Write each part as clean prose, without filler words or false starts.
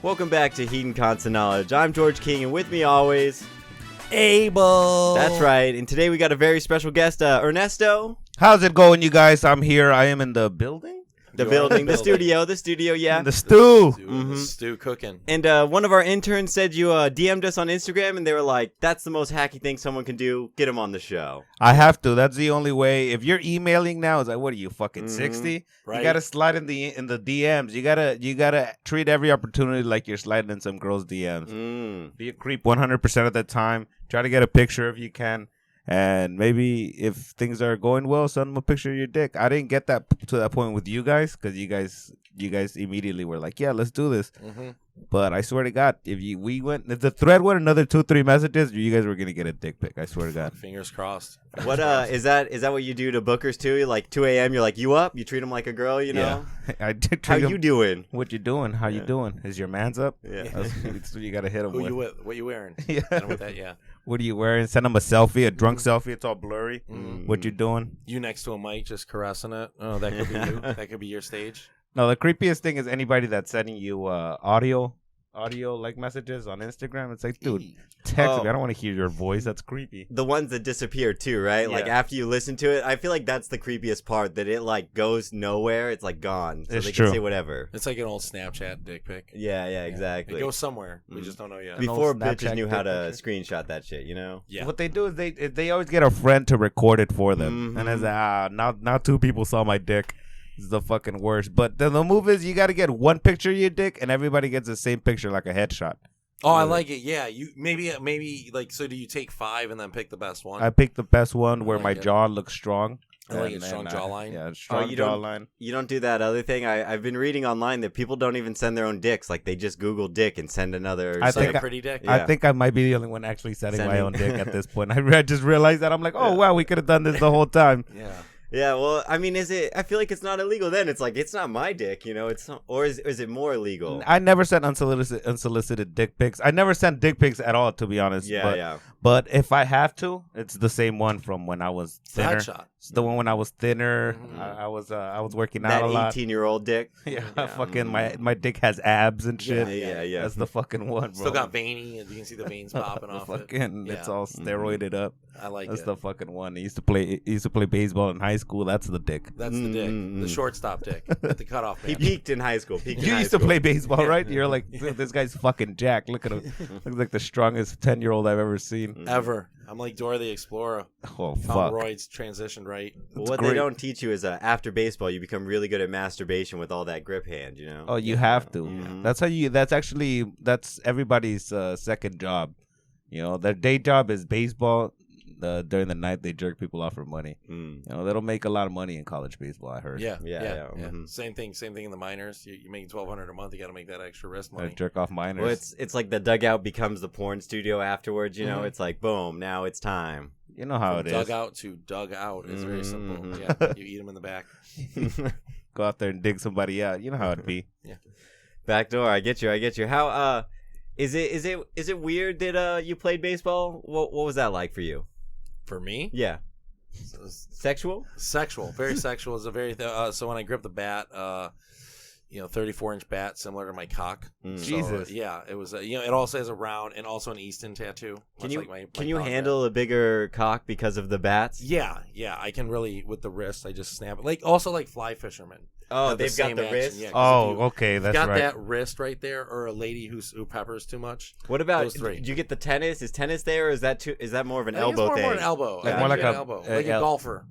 Welcome back to Heat and Constant Knowledge. I'm George King, and with me always, Abel. That's right. And today we got a very special guest, Ernesto. How's it going, you guys? I'm here. I am in the building. The studio, yeah. In the stew. Stew cooking. And one of our interns said you DM'd us on Instagram, and they were like, that's the most hacky thing someone can do. Get him on the show. I have to. That's the only way. If you're emailing now, it's like, what are you, fucking 60? Right. You gotta slide in the DMs. You gotta treat every opportunity like you're sliding in some girl's DMs. Be a creep 100% of the time. Try to get a picture if you can. And maybe if things are going well, send them a picture of your dick. I didn't get that to that point with you guys because you guys immediately were like, yeah, let's do this. But I swear to God, if the thread went another 2-3 messages, you guys were gonna get a dick pic. I swear to God. Fingers crossed. What is that what you do to bookers too? Like 2 a.m. You're like, you up? You treat them like a girl, you know? Yeah. I did How you doing? What you doing? How you doing? Is your man's up? Yeah. That's what you gotta hit him Who with. you with? What you wearing? Yeah. Hit 'em with that, yeah. What are you wearing? Send them a selfie, a drunk selfie. It's all blurry. What you doing? You next to a mic just caressing it. Oh, that could be you. That could be your stage. No, the creepiest thing is anybody that's sending you audio like messages on Instagram. It's like, dude, text me. I don't want to hear your voice. That's creepy. The ones that disappear too, right? Like after you listen to it, I feel like that's the creepiest part. That it like goes nowhere. It's like gone. So it's they true. can say whatever. It's like an old Snapchat dick pic. Yeah, exactly. It goes somewhere. We just don't know yet. Before An old bitches Snapchat knew how to dick screenshot that shit, you know? Yeah. What they do is they always get a friend to record it for them, and it's now 2 people saw my dick. This is the fucking worst. But then the move is you got to get one picture of your dick, and everybody gets the same picture like a headshot. Oh, I like it. Yeah, you maybe like. So do you take 5 and then pick the best one? I picked the best one where like my it. jaw looks strong. I like it. Strong jawline. Yeah, strong you jawline. You don't do that other thing? I've been reading online that people don't even send their own dicks. Like, they just Google dick and send another... I think pretty dick. Yeah. I think I might be the only one actually setting my own dick at this point. I just realized that. I'm like, oh, wow, we could have done this the whole time. Yeah. Yeah, well, I mean, I feel like it's not illegal then. It's like, it's not my dick, you know? It's not, or is it more illegal? I never sent unsolicited dick pics. I never sent dick pics at all, to be honest. Yeah. But if I have to, it's the same one from when I was thinner. Shot. It's the one when I was thinner. I was working out That a lot. 18-year-old dick? Yeah, fucking my dick has abs and shit. Yeah. That's the fucking one, bro. Still got veiny, and you can see the veins popping off. Fucking, it's all steroided up. I like That's it. the fucking one. He used to play baseball in high school. That's the dick. That's the dick, the shortstop dick, at the cutoff man. He peaked in high school. You used to play baseball, right? You're like, this guy's fucking jacked. Look at him. Looks like the strongest 10-year-old I've ever seen. Ever. I'm like Dora the Explorer. Oh, Found fuck. roids transitioned right. What they don't teach you is after baseball, you become really good at masturbation with all that grip hand, you know? Oh, you have to. That's everybody's second job. You know, their day job is baseball. During the night, they jerk people off for money. You know, they don't make a lot of money in college baseball, I heard. Yeah. Same thing in the minors. You're making $1,200 a month. You got to make that extra wrist money. Jerk off minors. Well, it's like the dugout becomes the porn studio afterwards, you know? It's like, boom, now it's time. You know how From it is. dugout to dug out is very simple. Yeah, you eat them in the back. Go out there and dig somebody out. You know how it'd be. Yeah. Back door. I get you. How is it weird that you played baseball? What was that like for you? For me? Yeah. Sexual? Sexual. Very sexual. Is a very so when I grip the bat, 34-inch bat similar to my cock. Jesus. So, yeah, it was. It also has a round and also an Easton tattoo. Can you like you handle a bigger cock because of the bats? Yeah. I can really with the wrist. I just snap it. Like fly fishermen. Oh, they've got the wrist. Yeah, okay, that's got right. that wrist right there, or a lady who peppers too much. What about those three? Do you get the tennis? Is tennis there, or is that more of an I think elbow it's thing? more an elbow. Like more like an a- elbow, a- like a golfer.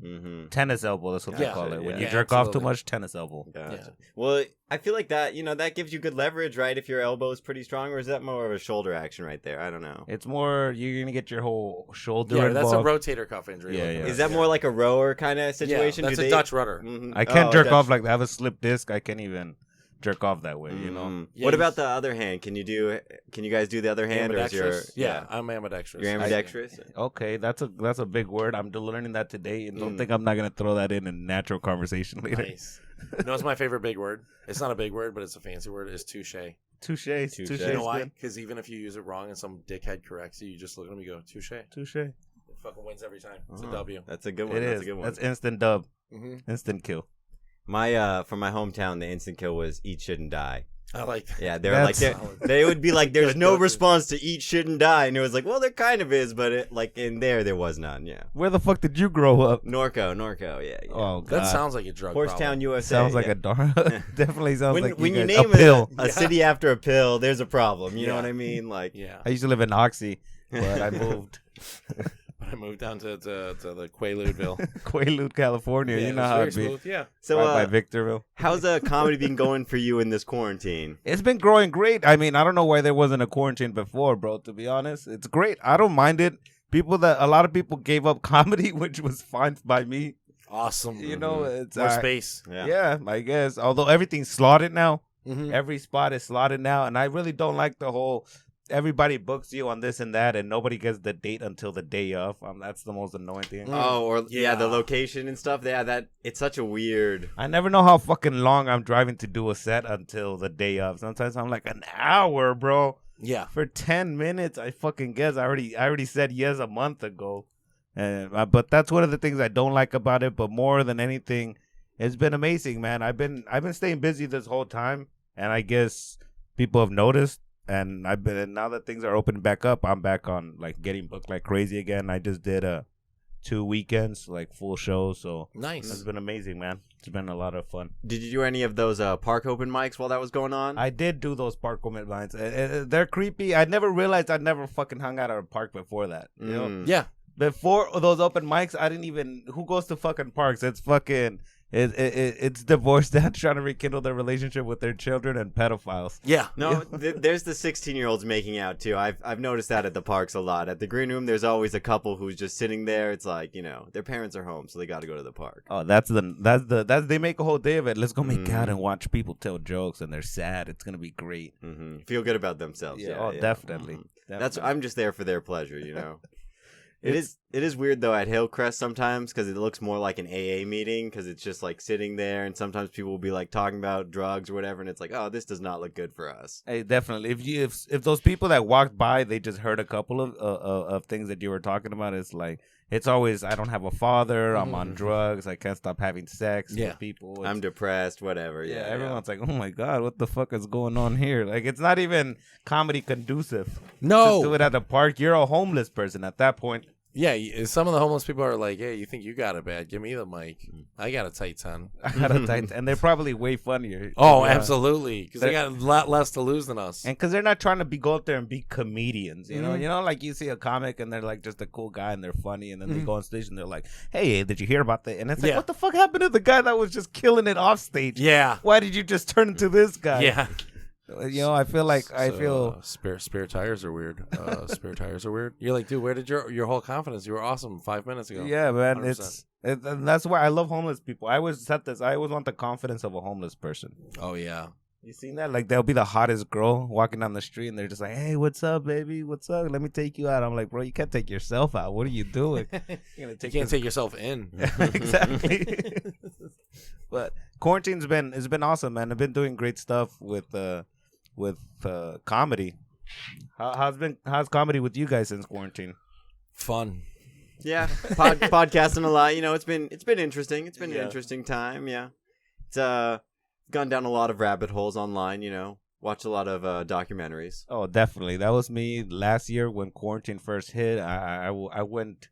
Tennis elbow, that's what they Yeah. call it. When Yeah. you Yeah, jerk off too absolutely. much, tennis elbow. Gotcha. Yeah. Well, I feel like that gives you good leverage, right? If your elbow is pretty strong, or is that more of a shoulder action right there? I don't know. It's more, you're going to get your whole shoulder Yeah, that's a involved. rotator cuff injury. Yeah, like yeah. that. Is that more like a rower kind of situation? Yeah, that's Do a Dutch rudder. I can't jerk Dutch. off like that. I have a slip disc. I can't even jerk off that way, you know? Yeah, what about the other hand? Can you guys do the other hand, or is your Ambidextrous? Yeah, I'm ambidextrous. you're ambidextrous? Okay, that's a big word. I'm learning that today, and don't think I'm not going to throw that in natural conversation later. Nice. You know what's my favorite big word? It's not a big word, but it's a fancy word. Is touche. Touche. Touche. You know why? Because even if you use it wrong and some dickhead corrects you, you just look at him and go, touche. Touche. It fucking wins every time. It's a W. That's a good one. It That's is. a good one. That's instant dub. Mm-hmm. Instant kill. My from my hometown, the instant kill was eat shit and die. I like that. Yeah, they would be like, there's no response to eat, shit, and die. And it was like, well, there kind of is, but in there was none, yeah. Where the fuck did you grow up? Norco, yeah. Oh, God. That sounds like a drug Horstown, problem. USA. Sounds like a dark. Definitely sounds like when you guys, name a pill. a city after a pill, there's a problem. You know what I mean? Like, Yeah. I used to live in Oxy, but I moved. I moved down to the Quaaludeville. Quaalude, California. Yeah, you know it's how very it be. smooth. Yeah. so Right by Victorville. how's comedy been going for you in this quarantine? It's been growing great. I mean, I don't know why there wasn't a quarantine before, bro, to be honest. It's great. I don't mind it. A lot of people gave up comedy, which was fine by me. Awesome. You know, it's more space. Yeah, I guess. Although everything's slotted now. Mm-hmm. Every spot is slotted now. And I really don't like the whole everybody books you on this and that and nobody gets the date until the day of. That's the most annoying thing. Oh, or the location and stuff. Yeah, that it's such a weird. I never know how fucking long I'm driving to do a set until the day of. Sometimes I'm like an hour, bro. Yeah. For 10 minutes, I fucking guess. I already said yes a month ago. But that's one of the things I don't like about it. But more than anything, it's been amazing, man. I've been staying busy this whole time, and I guess people have noticed. And now that things are opening back up, I'm back on like getting booked like crazy again. I just did 2 weekends, like full shows. So nice. It's been amazing, man. It's been a lot of fun. Did you do any of those park open mics while that was going on? I did do those park open mics. They're creepy. I never realized I'd never fucking hung out at a park before that. You know? Yeah. Before those open mics, I didn't even. Who goes to fucking parks? It's fucking. It's divorced dads trying to rekindle their relationship with their children and pedophiles. Yeah. No, there's the 16-year-olds making out too. I've noticed that at the parks a lot. At the green room, there's always a couple who's just sitting there. It's like, their parents are home, so they got to go to the park. Oh, that's they make a whole day of it. Let's go make out and watch people tell jokes, and they're sad. It's gonna be great. Mm-hmm. Feel good about themselves. Yeah. Definitely. Mm-hmm. Definitely. I'm just there for their pleasure. It is weird though at Hillcrest sometimes because it looks more like an AA meeting because it's just like sitting there and sometimes people will be like talking about drugs or whatever and it's like, oh, this does not look good for us. Hey, definitely. If those people that walked by, they just heard a couple of things that you were talking about, it's like it's always I don't have a father, I'm on drugs, I can't stop having sex with people. I'm depressed, whatever. Yeah, everyone's like, oh my god, what the fuck is going on here? Like it's not even comedy conducive. No, to do it at the park. You're a homeless person at that point. Yeah, some of the homeless people are like, hey, you think you got it bad? Give me the mic. I got a tight 10. I got a tight 10. And they're probably way funnier. Oh, absolutely. Because they got a lot less to lose than us. And because they're not trying to go up there and be comedians, you know? You know, like you see a comic and they're like just a cool guy and they're funny. And then they go on stage and they're like, hey, did you hear about that? And it's like, what the fuck happened to the guy that was just killing it off stage? Yeah. Why did you just turn into this guy? Yeah. I feel spare tires are weird. Spare tires are weird. You're like, dude, where did your whole confidence? You were awesome 5 minutes ago. Yeah, man. And that's why I love homeless people. I always said this. I always want the confidence of a homeless person. Oh yeah. You seen that? Like they'll be the hottest girl walking down the street, and they're just like, "Hey, what's up, baby? What's up? Let me take you out." I'm like, "Bro, you can't take yourself out. What are you doing? You can't take yourself in." Exactly. But quarantine's been awesome, man. I've been doing great stuff with comedy. How's comedy with you guys since quarantine? Fun. Yeah, podcasting a lot. It's been interesting. It's been an interesting time. Yeah, it's gone down a lot of rabbit holes online. Watched a lot of documentaries. Oh, definitely. That was me last year when quarantine first hit. I went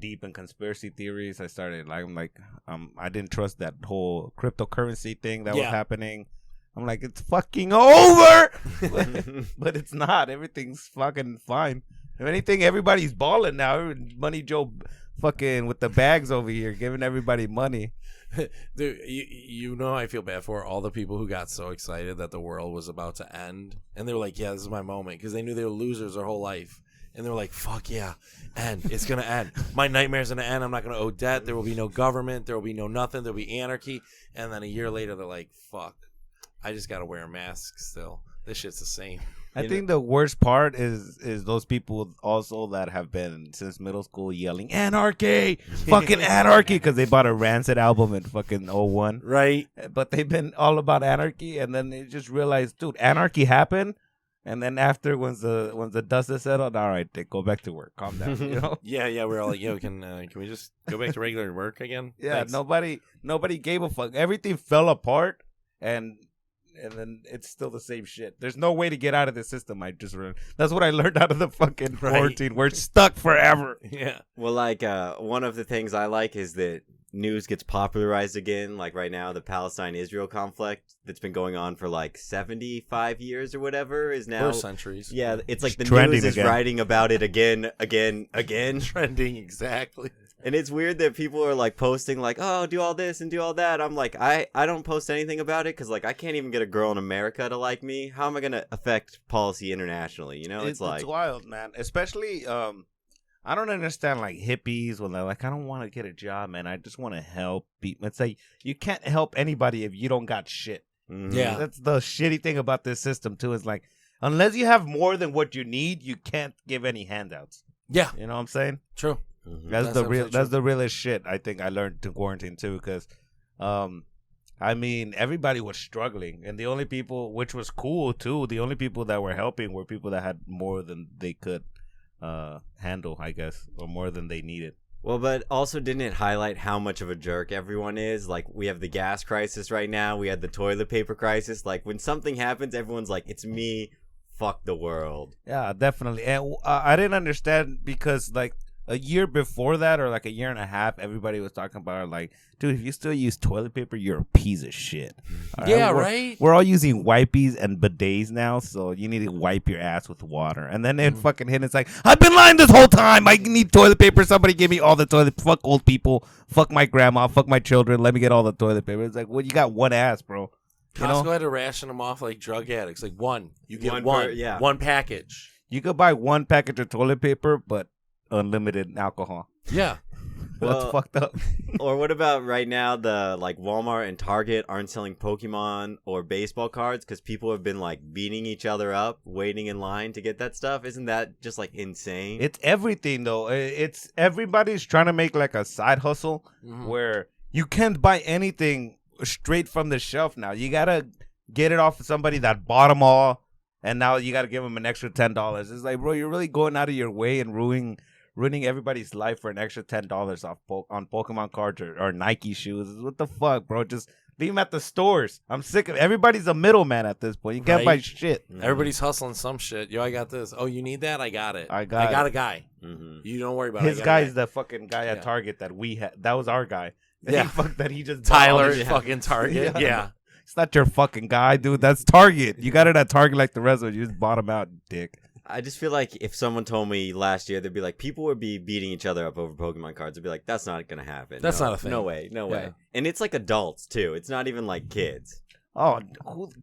deep in conspiracy theories. I started I didn't trust that whole cryptocurrency thing that was happening. I'm like, it's fucking over, but it's not. Everything's fucking fine. If anything, everybody's balling now. Money Joe fucking with the bags over here, giving everybody money. Dude, you know I feel bad for all the people who got so excited that the world was about to end. And they were like, yeah, this is my moment. Because they knew they were losers their whole life. And they were like, fuck yeah, end. It's going to end. My nightmare's going to end. I'm not going to owe debt. There will be no government. There will be no nothing. There will be anarchy. And then a year later, they're like, fuck. I just got to wear a mask still. This shit's the same. I think the worst part is those people also that have been since middle school yelling anarchy, fucking anarchy, because they bought a Rancid album in fucking '01. Right. But they've been all about anarchy, and then they just realized, dude, anarchy happened. And then after, once the dust is settled, all right, they go back to work. Calm down, Yeah, we're all like, yo, can we just go back to regular work again? Yeah, Thanks. nobody gave a fuck. Everything fell apart, and and then it's still the same shit. There's no way to get out of the system. That's what I learned out of the fucking quarantine. We're stuck forever. Yeah. Well, like one of the things I like is that news gets popularized again. Like right now, the Palestine-Israel conflict that's been going on for like 75 years or whatever is now... For centuries. Yeah, it's like the trending news is again. writing about it again. Trending, exactly. And it's weird that people are like posting like, oh, do all this and do all that. I'm like, I don't post anything about it because like I can't even get a girl in America to like me. How am I going to affect policy internationally? You know, it's like... It's wild, man. Especially... I don't understand like hippies when they're like, I don't want to get a job, man. I just want to help people. It's like you can't help anybody if you don't got shit. Mhm. Yeah. That's the shitty thing about this system too. Is like unless you have more than what you need, you can't give any handouts. Yeah. You know what I'm saying? True. Mhm. That's the real. absolutely That's true. the realest shit. I think I learned in quarantine too, because, I mean, everybody was struggling, and the only people, which was cool too, the only people that were helping were people that had more than they could handle, I guess, or more than they needed. Well, but also didn't it highlight how much of a jerk everyone is? Like, we have the gas crisis right now. We had the toilet paper crisis. Like, when something happens, everyone's like, it's me. Fuck the world. Yeah, definitely. And I didn't understand because like a year before that, or like a year and a half, everybody was talking about like, dude, if you still use toilet paper, you're a piece of shit. All Yeah, we're- right? We're all using wipies and bidets now, so you need to wipe your ass with water. And then it fucking hit. It's like, I've been lying this whole time. I need toilet paper. Somebody give me all the toilet. Fuck old people. Fuck my grandma. Fuck my children. Let me get all the toilet paper. It's like, well, you got one ass, bro. You Costco know, had to ration them off like drug addicts. Like one. You get One one. per- yeah. One package. you could buy one package of toilet paper, but unlimited alcohol. Yeah. Well, That's fucked up. Or what about right now, the like Walmart and Target aren't selling Pokemon or baseball cards because people have been like beating each other up, waiting in line to get that stuff. Isn't that just like insane? It's everything though. It's everybody's trying to make like a side hustle Mhm. where you can't buy anything straight from the shelf now. You gotta get it off of somebody that bought them all, and now you gotta give them an extra $10. It's like, bro, you're really going out of your way and ruining everybody's life for an extra $10 off on Pokemon cards or Nike shoes. What the fuck, bro? Just leave them at the stores. I'm sick of everybody's a middleman at this point. You can't buy Right. shit. Mhm. Everybody's hustling some shit. Yo, I got this. Oh, you need that? I got it. I got a it. guy. Mhm. You don't worry about it. His I got a guy's the fucking guy at Yeah. Target that we had. That was our guy. Yeah. That he just bought all Tyler this shit. fucking Target. Yeah. Yeah. It's not your fucking guy, dude. That's Target. You got it at Target like the rest of it. You just bought him out, dick. I just feel like if someone told me last year, they'd be like, people would be beating each other up over Pokemon cards. I'd be like, that's not going to happen. That's No, not a thing. No way. No Yeah. way. And it's like adults, too. It's not even like kids. Oh,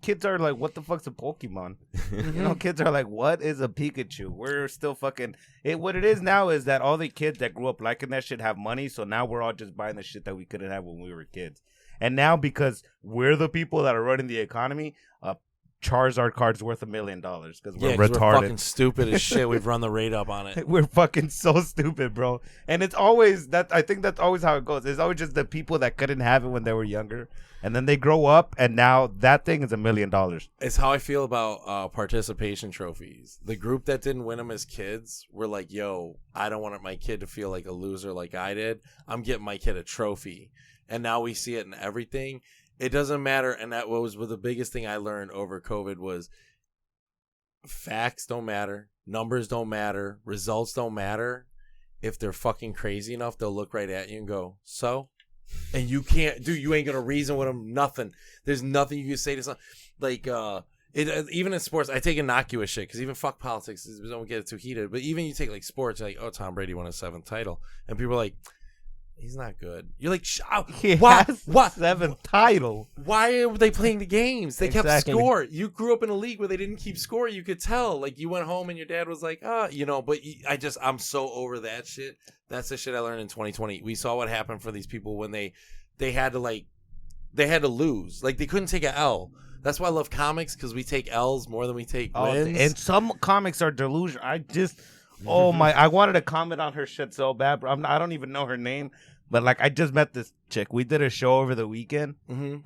kids are like, what the fuck's a Pokemon? You know, kids are like, what is a Pikachu? We're still fucking... What it is now is that all the kids that grew up liking that shit have money, so now we're all just buying the shit that we couldn't have when we were kids. And now, because we're the people that are running the economy, Charizard card's worth $1 million because we're Yeah, 'cause we're retarded. fucking stupid as shit. We've run the rate up on it. We're fucking so stupid, bro. And it's always that. I think that's always how it goes. It's always just the people that couldn't have it when they were younger, and then they grow up, and now that thing is $1 million. It's how I feel about participation trophies. The group that didn't win them as kids were like, yo, I don't want my kid to feel like a loser like I did. I'm getting my kid a trophy. And now we see it in everything. It doesn't matter. And that was the biggest thing I learned over COVID was facts don't matter. Numbers don't matter. Results don't matter. If they're fucking crazy enough, they'll look right at you and go, so? And you can't, dude, you ain't going to reason with them. Nothing. There's nothing you can say to someone. Like, even in sports, I take innocuous shit because even fuck politics, don't get it too heated. But even you take like sports, like, oh, Tom Brady won a 7th title. And people are like, he's not good. You're like, He what? has What? 7th title. Why are they playing the games? They kept Exactly. score. You grew up in a league where they didn't keep score. You could tell. Like, you went home and your dad was like, but I'm so over that shit. That's the shit I learned in 2020. We saw what happened for these people when they had to lose. Like, they couldn't take an L. That's why I love comics, because we take L's more than we take wins. And some comics are delusional. I wanted to comment on her shit so bad, bro. I don't even know her name, but like I just met this chick. We did a show over the weekend, Mhm.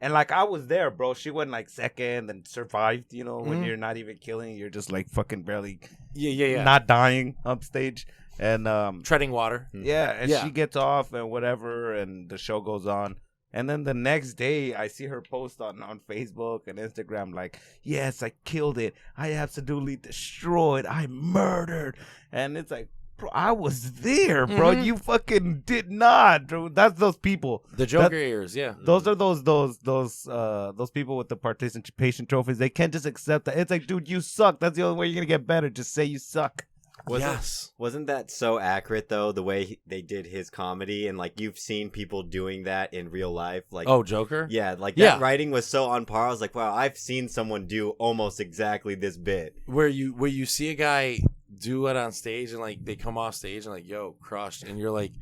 and like I was there, bro. She went like second and survived. You know, when Mhm. you're not even killing, you're just like fucking barely Yeah. not dying upstage. And Treading water. yeah, and Yeah. she gets off and whatever, and the show goes on. And then the next day, I see her post on Facebook and Instagram like, yes, I killed it. I absolutely destroyed. I murdered. And it's like, bro, I was there, bro. You fucking did not, bro. That's those people. The Joker ears, yeah. Those are those people with the participation trophies. They can't just accept that. It's like, dude, you suck. That's the only way you're gonna get better. Just say you suck. Wasn't that so accurate though? The way they did his comedy, and like you've seen people doing that in real life, like Joker. Yeah, like that writing was so on par. I was like, wow, I've seen someone do almost exactly this bit. Where you see a guy do it on stage and like they come off stage and like, yo, crushed, and you're like,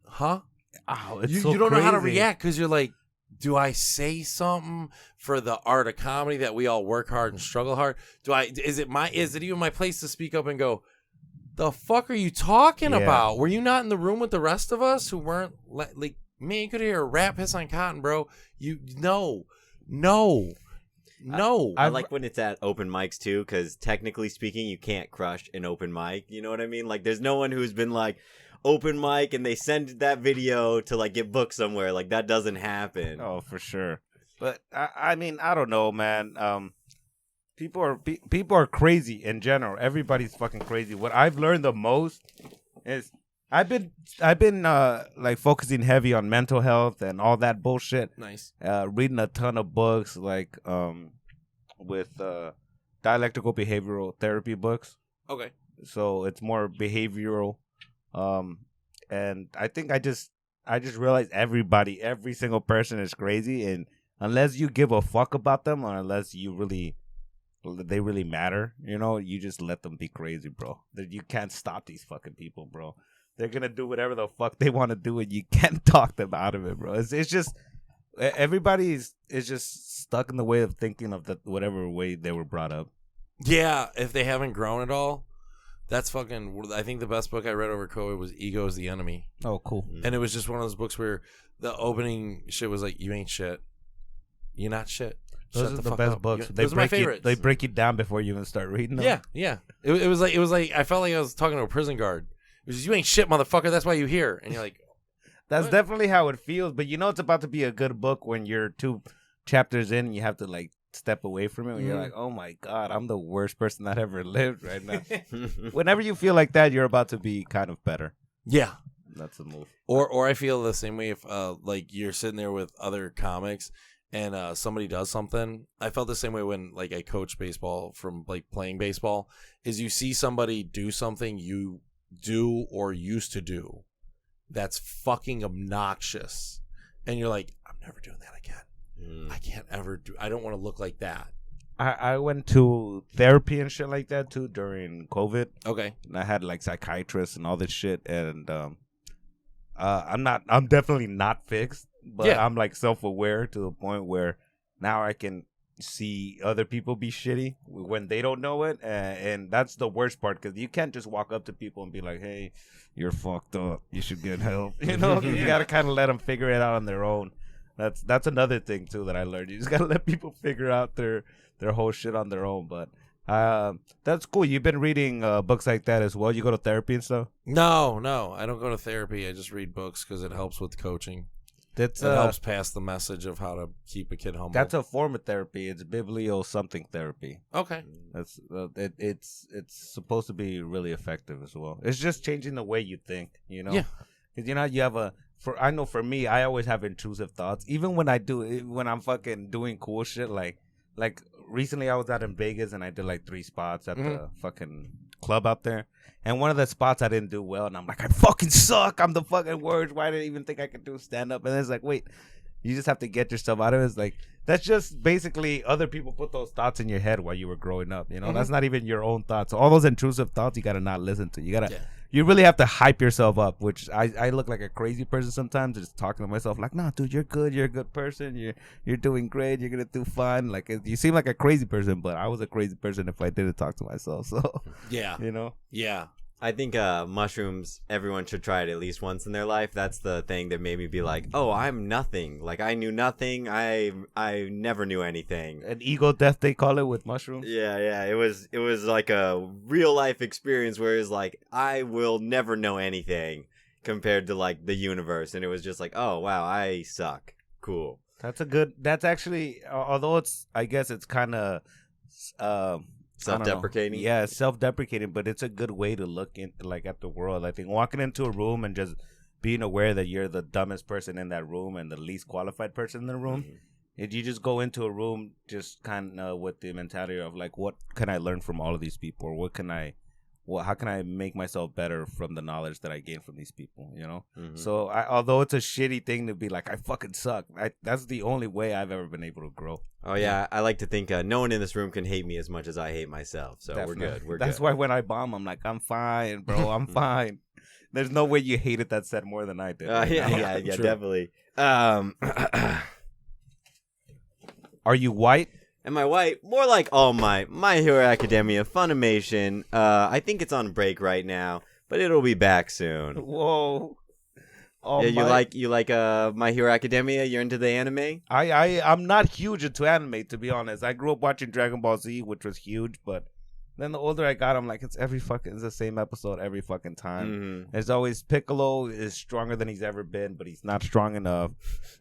huh? Oh, it's you don't know how to react because you're like, do I say something for the art of comedy that we all work hard and struggle hard? Is it even my place to speak up and go, the fuck are you talking about? Were you not in the room with the rest of us who weren't like, man, you could hear a rat piss on cotton, bro. No. I like when it's at open mics too, because technically speaking, you can't crush an open mic. You know what I mean? Like, there's no one who's been like open mic and they send that video to like get booked somewhere. Like, that doesn't happen. Oh, for sure. But I mean, I don't know, man. People are crazy in general. Everybody's fucking crazy. What I've learned the most is I've been like focusing heavy on mental health and all that bullshit. Nice. Reading a ton of books like with dialectical behavioral therapy books. Okay. So it's more behavioral. And I think I just realized every single person is crazy, and unless you give a fuck about them or unless they really matter, you know, you just let them be crazy, bro. You can't stop these fucking people, bro. They're gonna do whatever the fuck they want to do, and you can't talk them out of it, bro. It's just everybody is just stuck in the way of thinking of whatever way they were brought up. Yeah, if they haven't grown at all. That's fucking. I think the best book I read over COVID was "Ego is the Enemy." Oh, cool. And it was just one of those books where the opening shit was like, "You ain't shit. You're not shit." Those are the best books. Those are my favorites. They break you down before you even start reading them. Yeah. It was like I felt like I was talking to a prison guard. It was just, "You ain't shit, motherfucker. That's why you here." And you're like, that's what? definitely how it feels. But you know, it's about to be a good book when you're 2 chapters in and you have to like step away from it. And you're like, oh my god, I'm the worst person that ever lived right now. Whenever you feel like that, you're about to be kind of better. Yeah, that's the move. Or I feel the same way if like you're sitting there with other comics and somebody does something. I felt the same way when like I coach baseball from like playing baseball. Is you see somebody do something you do or used to do that's fucking obnoxious, and you're like, I'm never doing that again. I can't ever do. I don't want to look like that. I went to therapy and shit like that too during COVID. Okay. And I had like psychiatrists and all this shit, and I'm definitely not fixed, but I'm like self-aware to the point where now I can see other people be shitty when they don't know it, and that's the worst part, because you can't just walk up to people and be like, hey, you're fucked up, you should get help. You know, you gotta kind of let them figure it out on their own. That's another thing too that I learned. You just gotta let people figure out their whole shit on their own. But that's cool. You've been reading books like that as well. You go to therapy and stuff? No, I don't go to therapy. I just read books because it helps with coaching. It helps pass the message of how to keep a kid humble. That's a form of therapy. It's biblio something therapy. Okay. That's it's supposed to be really effective as well. It's just changing the way you think. You know. Yeah. Because you know you have I know for me, I always have intrusive thoughts. Even when I'm fucking doing cool shit, like recently I was out in Vegas and I did like 3 spots at the fucking club out there. And one of the spots I didn't do well, and I'm like, I fucking suck. I'm the fucking worst. Why did I even think I could do stand up? And it's like, wait, you just have to get yourself out of it. It's like, that's just basically other people put those thoughts in your head while you were growing up. You know, that's not even your own thoughts. So all those intrusive thoughts, you got to not listen to. You got to. Yeah. You really have to hype yourself up, which I look like a crazy person sometimes, just talking to myself like, nah, dude, you're good. You're a good person. You're doing great. You're going to do fine. Like, you seem like a crazy person, but I was a crazy person if I didn't talk to myself. So, yeah. You know? Yeah. I think mushrooms, everyone should try it at least once in their life. That's the thing that made me be like, oh, I'm nothing. Like, I knew nothing. I never knew anything. An ego death, they call it, with mushrooms? Yeah. It was like a real life experience where it's like, I will never know anything. compared to like the universe, and it was just like, oh wow, I suck. Cool. That's actually, although I guess it's kind of self-deprecating. Yeah, self-deprecating, but it's a good way to look at the world. I think walking into a room and just being aware that you're the dumbest person in that room and the least qualified person in the room. Mm-hmm. If you just go into a room just kind of with the mentality of like, what can I learn from all of these people, or how can I make myself better from the knowledge that I gain from these people, you know? Mm-hmm. So although it's a shitty thing to be like, I fucking suck, that's the only way I've ever been able to grow. Oh yeah, I like to think no one in this room can hate me as much as I hate myself. So Definitely. We're That's good. why when I bomb, I'm like, I'm fine, bro. I'm fine. There's no way you hated that set more than I did. Yeah, definitely. Are you white? Am I white? More like All Might. My Hero Academia, Funimation. I think it's on break right now, but it'll be back soon. Whoa. Yeah, you like My Hero Academia? You're into the anime? I'm not huge into anime, to be honest. I grew up watching Dragon Ball Z, which was huge, but then the older I got, I'm like, it's the same episode every fucking time. Mm-hmm. There's always Piccolo is stronger than he's ever been, but he's not strong enough.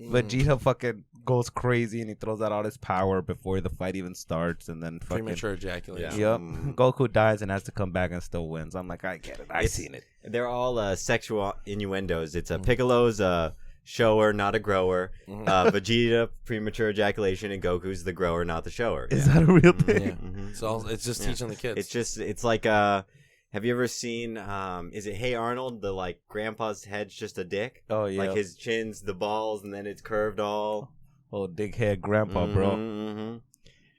Vegeta fucking goes crazy and he throws out all his power before the fight even starts, and then fucking premature ejaculation. Yep. Goku dies and has to come back and still wins. I'm like, I get it. I've seen it. They're all sexual innuendos. It's Piccolo's shower, not a grower. Vegeta, premature ejaculation, and Goku's the grower, not the shower. Is that a real thing? Yeah. So it's just teaching the kids. It's like have you ever seen is it Hey Arnold? The like grandpa's head's just a dick. Oh yeah. Like his chin's the balls and then it's curved all. Oh, dick head grandpa, bro. Mm-hmm.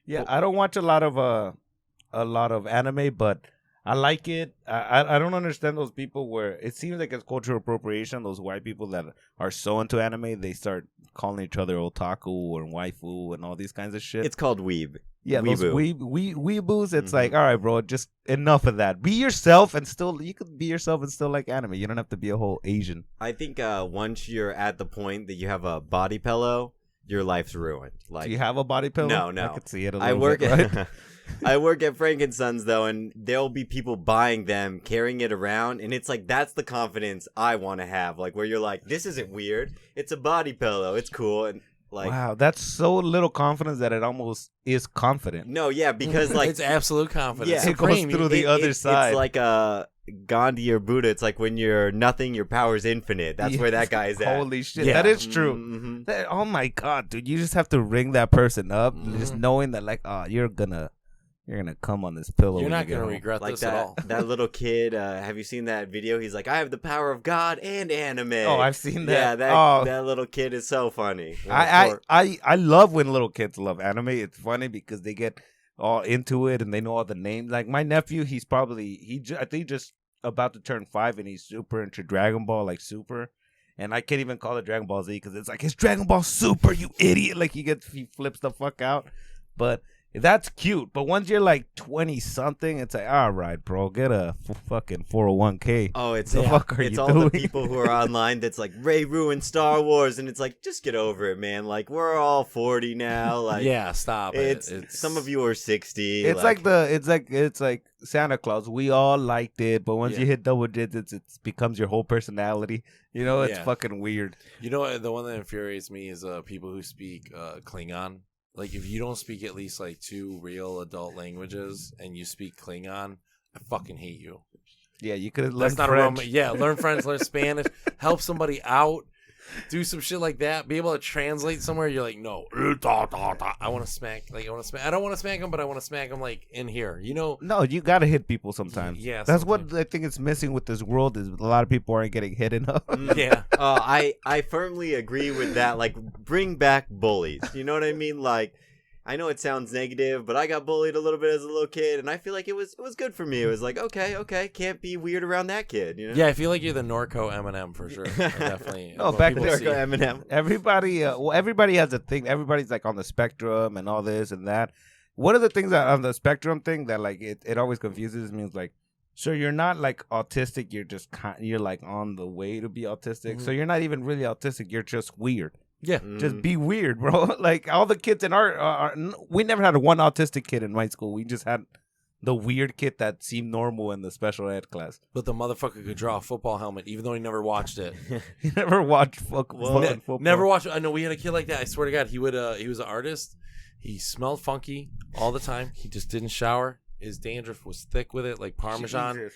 Yeah, I don't watch a lot of anime, but I like it. I don't understand those people where it seems like it's cultural appropriation. Those white people that are so into anime, they start calling each other otaku or waifu and all these kinds of shit. It's called weeb. Yeah, Weeboo. those weeboos. It's like, all right, bro, just enough of that. Be yourself, and you could be yourself and still like anime. You don't have to be a whole Asian. I think once you're at the point that you have a body pillow, your life's ruined. Like, do you have a body pillow? No. I could see it. I work at I work at Frankensons though, and there'll be people buying them, carrying it around, and it's like that's the confidence I want to have. Like where you're like, this isn't weird. It's a body pillow. It's cool. And like, wow, that's so little confidence that it almost is confident. No, yeah, because like it's absolute confidence. Yeah, it goes through the other side. It's like Gandhi or Buddha. It's like when you're nothing, your power's infinite. That's where that guy is at. Holy shit, Yeah. that is true. Mm-hmm. Oh my god, dude, you just have to ring that person up, just knowing that like, oh, you're gonna come on this pillow. You're not going gonna to regret Like this at all. that little kid. Have you seen that video? He's like, I have the power of God and anime. Oh, I've seen that. Yeah, that little kid is so funny. I love when little kids love anime. It's funny because they get all into it and they know all the names. Like my nephew, I think just about to turn 5 and he's super into Dragon Ball, like super. And I can't even call it Dragon Ball Z because it's like, it's Dragon Ball Super, you idiot. Like he flips the fuck out. But that's cute. But once you're like 20 something, it's like, all right, bro, get a fucking 401k. Oh, it's the fuck are it's you all doing? the people who are online that's like, Ray ruined Star Wars, and it's like, just get over it, man. Like we're all 40 now. Like yeah, stop it. It's some of you are 60. It's like Santa Claus. We all liked it, but once you hit double digits, it becomes your whole personality. You know, it's fucking weird. You know, the one that infuriates me is people who speak Klingon. Like, if you don't speak at least, like, 2 real adult languages and you speak Klingon, I fucking hate you. Yeah, you could learn That's not French. learn French, learn Spanish, help somebody out, do some shit like that, be able to translate somewhere. You're like, no, I want to smack. I don't want to smack them, but I want to smack them, like, in here. You know? No, you got to hit people sometimes. Yeah, that's what I think is missing with this world is a lot of people aren't getting hit enough. Yeah. I firmly agree with that. Like, bring back bullies. You know what I mean? Like, I know it sounds negative, but I got bullied a little bit as a little kid, and I feel like it was good for me. It was like, okay, can't be weird around that kid. You know? Yeah, I feel like you're the Norco Eminem for sure. Definitely. No, back to Norco Eminem. Everybody has a thing. Everybody's like on the spectrum and all this and that. One of the things that on the spectrum thing that like it always confuses me is like, so you're not like autistic. You're like on the way to be autistic. Mm-hmm. So you're not even really autistic. You're just weird. Yeah, just be weird, bro. Like all the kids in we never had one autistic kid in my school. We just had the weird kid that seemed normal in the special ed class. But the motherfucker could draw a football helmet, even though he never watched it. He never watched football. Never watched. I know we had a kid like that. I swear to God, he would. He was an artist. He smelled funky all the time. He just didn't shower. His dandruff was thick with it, like Parmesan. Jesus.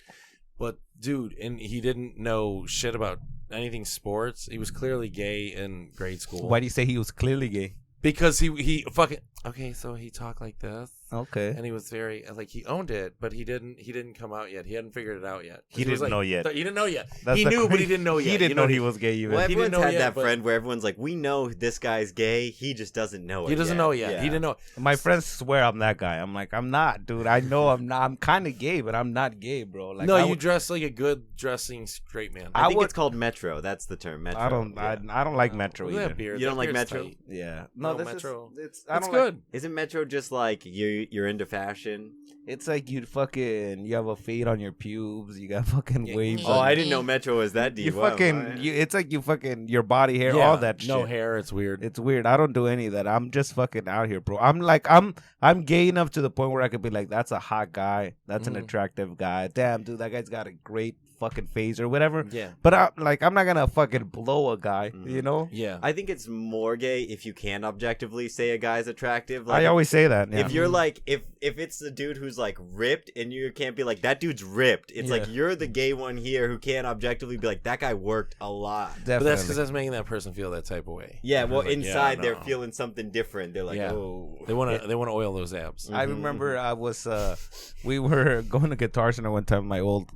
But dude, and he didn't know shit about anything sports. He was clearly gay in grade school. Why do you say he was clearly gay? Because he fucking okay. So he talked like this. Okay. And he was very like he owned it, but he didn't come out yet. He hadn't figured it out yet. He didn't know yet. He didn't know yet. He knew, but he didn't know yet. He didn't know he was gay even. Well, He didn't everyone's know had yet, that but- friend where everyone's like, we know this guy's gay. He just doesn't know it. He doesn't know yet. Yeah. He didn't know. My friends swear I'm that guy. I'm like, I'm not, dude. I know I'm not. I'm kind of gay, but I'm not gay, bro. Like, No, you dress like a good dressing straight man. I think it's called Metro. That's the term. Metro. I don't. Yeah. I don't like Metro Look at that either. beard. You don't That like beard's Metro? tight. Yeah. No, No, this Metro. is. It's. That's I don't good. Isn't Metro just like you're into fashion? It's like you have a fade on your pubes. You got fucking Yeah. waves. Oh, on I didn't know Metro was that deep. You fucking. It's like you fucking your body hair, Yeah, all that shit. no hair. It's weird. It's weird. I don't do any of that. I'm just fucking out here, bro. I'm gay enough to the point where I could be like, that's a hot guy. That's an attractive guy. Damn, dude, that guy's got a great fucking face or whatever. Yeah. But I'm not gonna fucking blow a guy, you know? Yeah. I think it's more gay if you can objectively say a guy's attractive. Like, I always say that. Yeah. if you're like if it's the dude who's like ripped and you can't be like that dude's ripped. It's like you're the gay one here who can't objectively be like that guy worked a lot. Definitely. But that's because that's making that person feel that type of way. Yeah, well, Like, inside yeah, they're no. feeling something different. They're like, Yeah. oh, They want to oil those abs. I remember I was we were going to Guitar Center one time with my old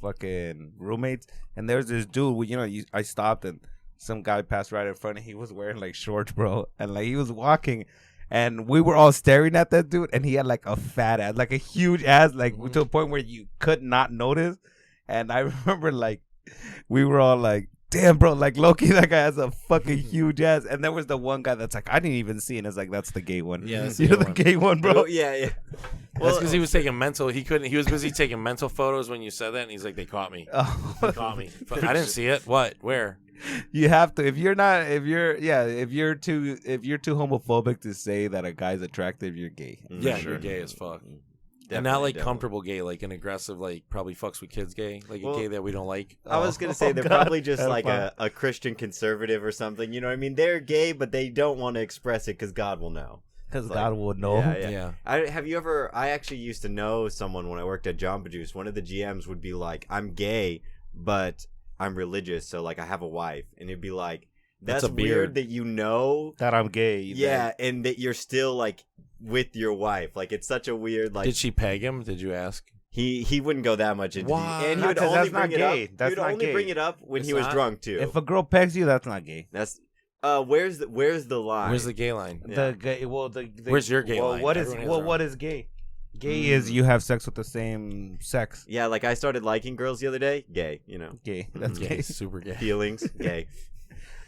fucking roommates, and there was this dude. I stopped and some guy passed right in front, and he was wearing like shorts, bro, and like he was walking. And we were all staring at that dude, and he had like a fat ass, like a huge ass, like to a point where you could not notice. And I remember like we were all like, damn, bro, like Loki, that guy has a fucking huge ass. And there was the one guy that's like, I didn't even see it. And it's like, that's the gay one. Yeah, that's you're the the gay gay one, bro. Oh, yeah. That's because he was taking mental. He was busy taking mental photos when you said that, and he's like, "They caught me. Oh. They caught me. But I didn't see it. What? Where? You have to if you're too homophobic to say that a guy's attractive, you're gay. Yeah, Sure. you're gay as fuck. Definitely, And not like definitely. comfortable gay, like an aggressive, like probably fucks with kids gay, like Well, a gay that we don't like. I was gonna say they're God. probably just That's like fine. a Christian conservative or something. You know what I mean? They're gay, but they don't want to express it because God will know. Because It's God like- will know. Yeah. I actually used to know someone when I worked at Jamba Juice. One of the GMs would be like, I'm gay, but I'm religious, so like I have a wife. And it'd be like, that's a beard. weird that you know. That I'm gay. Yeah, and that you're still like with your wife. Like it's such a weird like Did she peg him? Did you ask? he wouldn't go that much into Why? and he Not would 'cause only that's not bring it gay. up. That's He would not only gay. bring it up when It's he was not? drunk too. If a girl pegs you, that's not gay. That's where's the line? Where's the gay line? Yeah. The gay. Well, the Where's your gay line? What Everyone has their what own. is gay? Gay is you have sex with the same sex. Yeah, like I started liking girls the other day. Gay, you know. Gay. That's Gay, gay. super gay. Feelings, gay.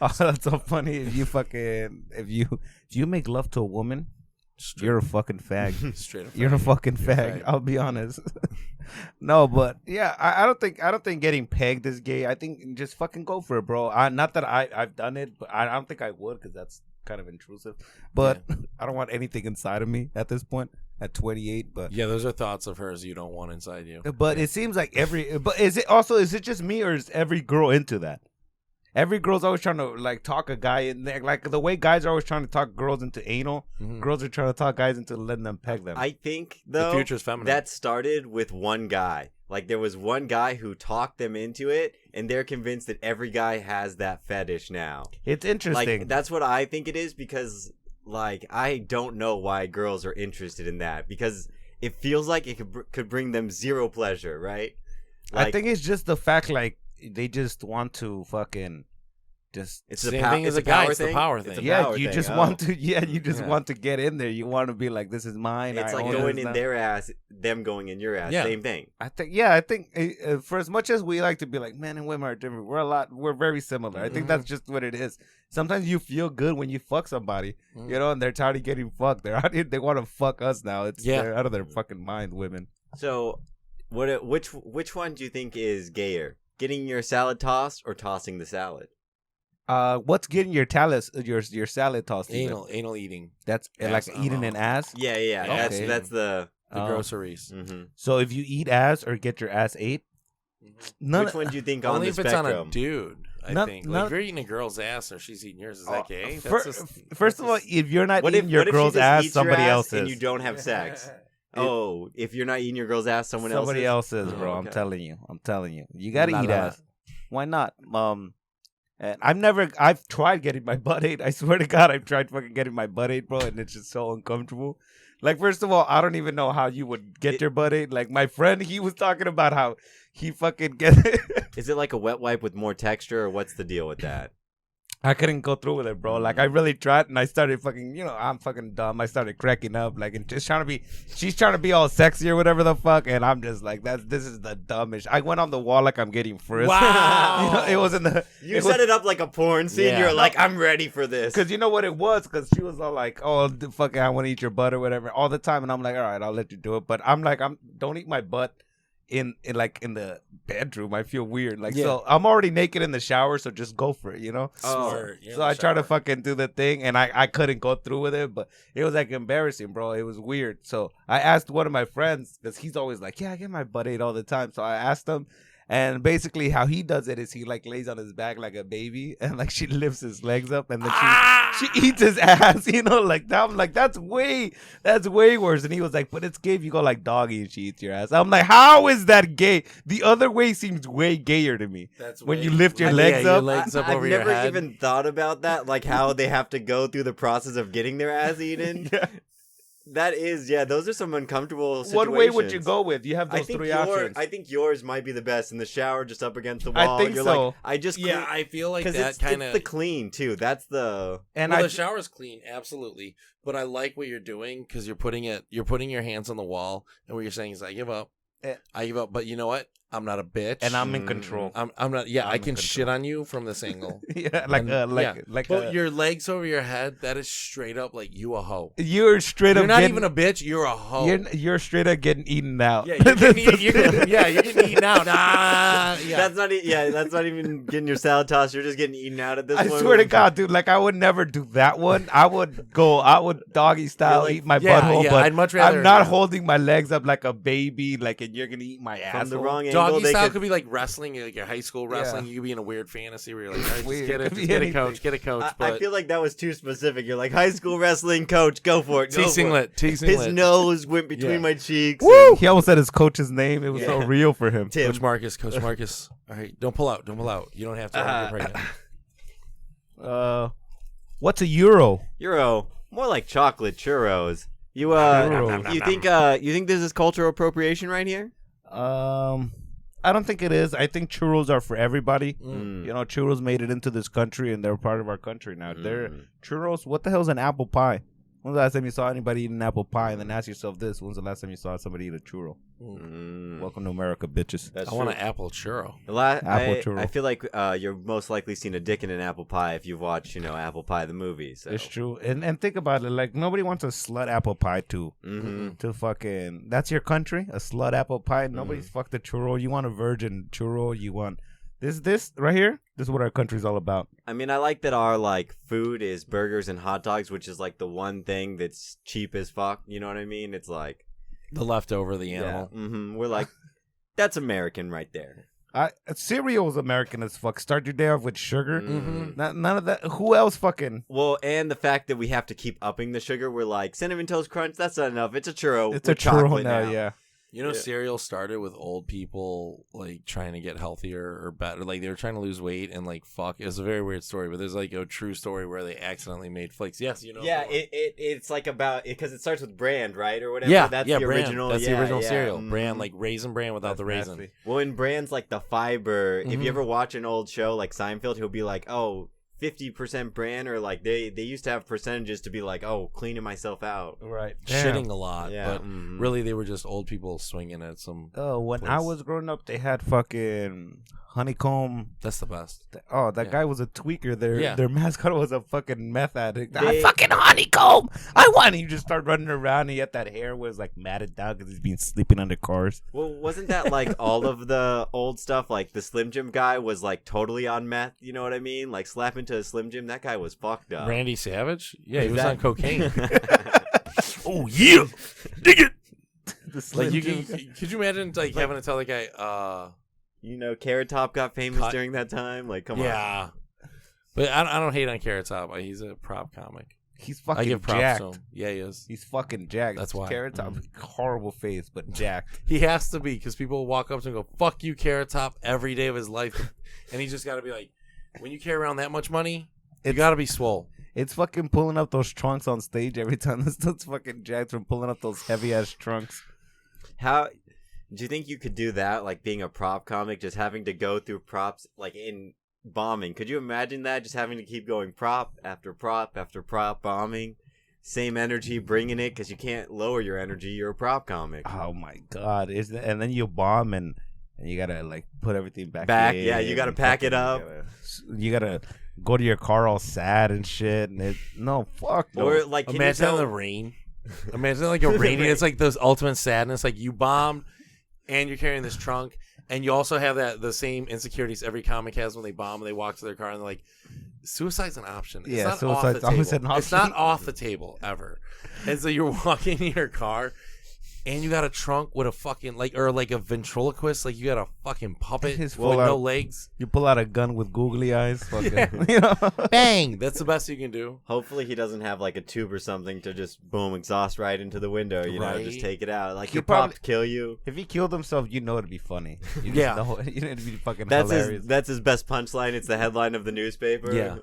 Oh, that's so funny. If you make love to a woman, you're a fucking fag. Straight up. You're a fucking You're a fag. fag. I'll be honest. No, but yeah, I don't think getting pegged is gay. I think just fucking go for it, bro. Not that I've done it, but I don't think I would because that's kind of intrusive. But I don't want anything inside of me at this point at 28. But Yeah, those are thoughts of hers you don't want inside you. but it seems like but is it just me or is every girl into that? Every girl's always trying to like talk a guy in there, like the way guys are always trying to talk girls into anal. Mhm. Girls are trying to talk guys into letting them peg them. I think though The future's feminine. that started with one guy. Like there was one guy who talked them into it, and they're convinced that every guy has that fetish now. It's interesting. Like that's what I think it is because like I don't know why girls are interested in that because it feels like it could bring them zero pleasure, right? Like, I think it's just the fact like they just want to fucking just it's Same the thing as a guy, it's the power thing. It's a yeah, power you thing. just Oh. want to you just Yeah. want to get in there. You want to be like, this is mine. It's I like own going this in now. their ass, them going in your ass. Yeah. Same thing. I think for as much as we like to be like men and women are different, we're very similar. I think that's just what it is. Sometimes you feel good when you fuck somebody, you know, and they're tired of getting fucked. They're out here, they want to fuck us now. They're out of their fucking mind, women. So, which one do you think is gayer? Getting your salad tossed or tossing the salad? What's getting your salad tossed? Anal eating. That's Yes, like eating an ass. Yeah. Okay. That's the The groceries. Mm-hmm. So if you eat ass or get your ass ate, Which one do you think on Only the if spectrum? it's on a dude. I think. Like, if you're eating a girl's ass or she's eating yours, is that gay? First of all, if you're not What eating your what if girl's she just ass, eats your somebody ass else and is. you don't have sex. Oh, if you're not eating your girl's ass, Somebody else is, bro. Oh, I'm okay. telling you. You gotta La, eat la, la. ass. Why not? And I've tried getting my butt ate. I swear to God, I've tried fucking getting my butt ate, bro, and it's just so uncomfortable. Like, first of all, I don't even know how you would get your butt ate. Like, my friend, he was talking about how he fucking get it. Is it like a wet wipe with more texture, or what's the deal with that? I couldn't go through with it, bro. Like, I really tried, and I started fucking, I'm fucking dumb. I started cracking up, like, and just she's trying to be all sexy or whatever the fuck, and I'm just like, this is the dumbest. I went on the wall like I'm getting frisked. Wow. It was in the... You set it up like a porn scene. Yeah. You're like, I'm ready for this. Because you know what it was? Because she was all like, oh, fucking, I want to eat your butt or whatever all the time. And I'm like, all right, I'll let you do it. But I'm like, don't eat my butt in the bedroom. I feel weird. Like, so I'm already naked in the shower, so just go for it, Smart. So I tried to fucking do the thing, and I couldn't go through with it, but it was like embarrassing, bro. It was weird. So I asked one of my friends, because he's always like, yeah, I get my butt ate all the time. So I asked him, and basically how he does it is he like lays on his back like a baby, and like she lifts his legs up, and then she eats his ass, like that. I'm like, that's way worse. And he was like, but it's gay if you go like doggy and she eats your ass. I'm like, how is that gay? The other way seems way gayer to me. That's when way- you lift your Yeah, legs your up. legs up I've over your never head. even thought about that, like how they have to go through the process of getting their ass eaten. Yeah. That is, those are some uncomfortable situations. What way would you go with? You have those three options. I think yours might be the best in the shower, just up against the wall. I think You're so. Like, I just Yeah, I feel like that it's kind of the clean too. That's the And the shower's clean, absolutely. But I like what you're doing because you're putting your hands on the wall, and what you're saying is, I give up. I give up. But you know what? I'm not a bitch, and I'm in control. I'm not. Yeah, I can control. shit on you from this angle. Yeah, But your legs over your head, that is straight up like you a hoe. You're straight up. You're not getting, even a bitch. You're a hoe. You're straight up getting eaten out. Yeah, you're getting eaten out. Yeah. That's not even getting your salad tossed. You're just getting eaten out at this I point. swear to God, dude, like I would never do that one. I would doggy style, eat my butthole, but I'd much rather. I'm not holding my legs up like a baby, like, and you're gonna eat my From asshole. the wrong angle. Doggy style could be like wrestling, like your high school wrestling. You could be in a weird fantasy where you're like, all right, just get a coach, get a coach. I feel like that was too specific. You're like, high school wrestling coach, go for it. T singlet. His nose went between my cheeks. Woo! He almost said his coach's name. It was so real for him. Tim. Coach Marcus. All right, don't pull out. You don't have to. What's a euro? Euro, more like chocolate churros. You think this is cultural appropriation right here? I don't think it is. I think churros are for everybody. Mm. Churros made it into this country, and they're part of our country now. They're churros. What the hell is an apple pie? When's the last time you saw anybody eat an apple pie? And then ask yourself this: when's the last time you saw somebody eat a churro? Welcome to America, bitches. That's I want an apple churro. churro. I feel like you're most likely seen a dick in an apple pie if you've watched, Apple Pie the movie. So. It's true. And think about it. Like, nobody wants a slut apple pie to fucking... That's your country? A slut apple pie? Nobody's fucked a churro. You want a virgin churro. You want... This right here? This is what our country's all about. I mean, I like that our, food is burgers and hot dogs, which is, the one thing that's cheap as fuck. You know what I mean? It's like... The leftover, the animal. Yeah, we're like, that's American right there. Cereal is American as fuck. Start your day off with sugar. None of that. Who else fucking? Well, and the fact that we have to keep upping the sugar. We're like, Cinnamon Toast Crunch, that's not enough. It's a churro. It's a churro now, yeah. Cereal started with old people trying to get healthier or better. Like they were trying to lose weight and fuck. It was a very weird story, but there's a true story where they accidentally made flakes. Yes, Yeah, it's about because it starts with brand, right, or whatever. Yeah, that's the the original. That's the original cereal. Mm-hmm. Brand Raisin Bran without the raisin. Nasty. Well, in Brand's the fiber. If you ever watch an old show like Seinfeld, he'll be like, oh. 50% brand, or they used to have percentages to be like, oh, cleaning myself out, right? Shitting a lot, yeah. But really they were just old people swinging at some. Oh, when place. I was growing up, they had fucking honeycomb. That's the best. Oh, that guy was a tweaker. Their mascot was a fucking meth addict. Fucking honeycomb. I want. And you just start running around. And he had that hair was matted down because he's been sleeping under cars. Well, wasn't that all of the old stuff? The Slim Jim guy was totally on meth. You know what I mean? Slap into a Slim Jim. That guy was fucked up. Randy Savage? Yeah, he was on cocaine. Oh yeah, dig it. Like could you imagine like having to tell the guy, Carrot Top got famous Cut. during that time. Like, come on. Yeah. But I don't hate on Carrot Top. He's a prop comic. He's I fucking give props jacked. to him. Yeah, he is. He's fucking jacked. That's why. Carrot Top, horrible face, but jacked. He has to be because people will walk up to him and go, "Fuck you, Carrot Top," every day of his life, and he's just got to be like, when you carry around that much money, you got to be swole. It's fucking pulling up those trunks on stage every time. This dude's fucking jacked from pulling up those heavy ass trunks. How do you think you could do that? Like being a prop comic, just having to go through props, like in bombing. Could you imagine that? Just having to keep going prop after prop after prop bombing. Same energy, bringing it, because you can't lower your energy. You're a prop comic. Oh my god! And then you bomb and you gotta like put everything back. In, yeah. You gotta pack it up. You gotta go to your car all sad and shit. And fuck. No. Or like, can Imagine you tell... the rain. Imagine like a rainy. It's like those ultimate sadness. Like you bombed, and you're carrying this trunk, and you also have the same insecurities every comic has when they bomb and they walk to their car and they're like, suicide's an option. It's not off the table. It's not off the table ever. And so you're walking in your car and you got a trunk with a fucking or a ventriloquist, like you got a fucking puppet with no legs. You pull out a gun with googly eyes, fucking, bang. That's the best you can do. Hopefully he doesn't have like a tube or something to just boom exhaust right into the window. You know, just take it out. Like your props kill you. If he killed himself, it'd be funny. You know it'd be fucking hilarious. That's his best punchline. It's the headline of the newspaper. Yeah.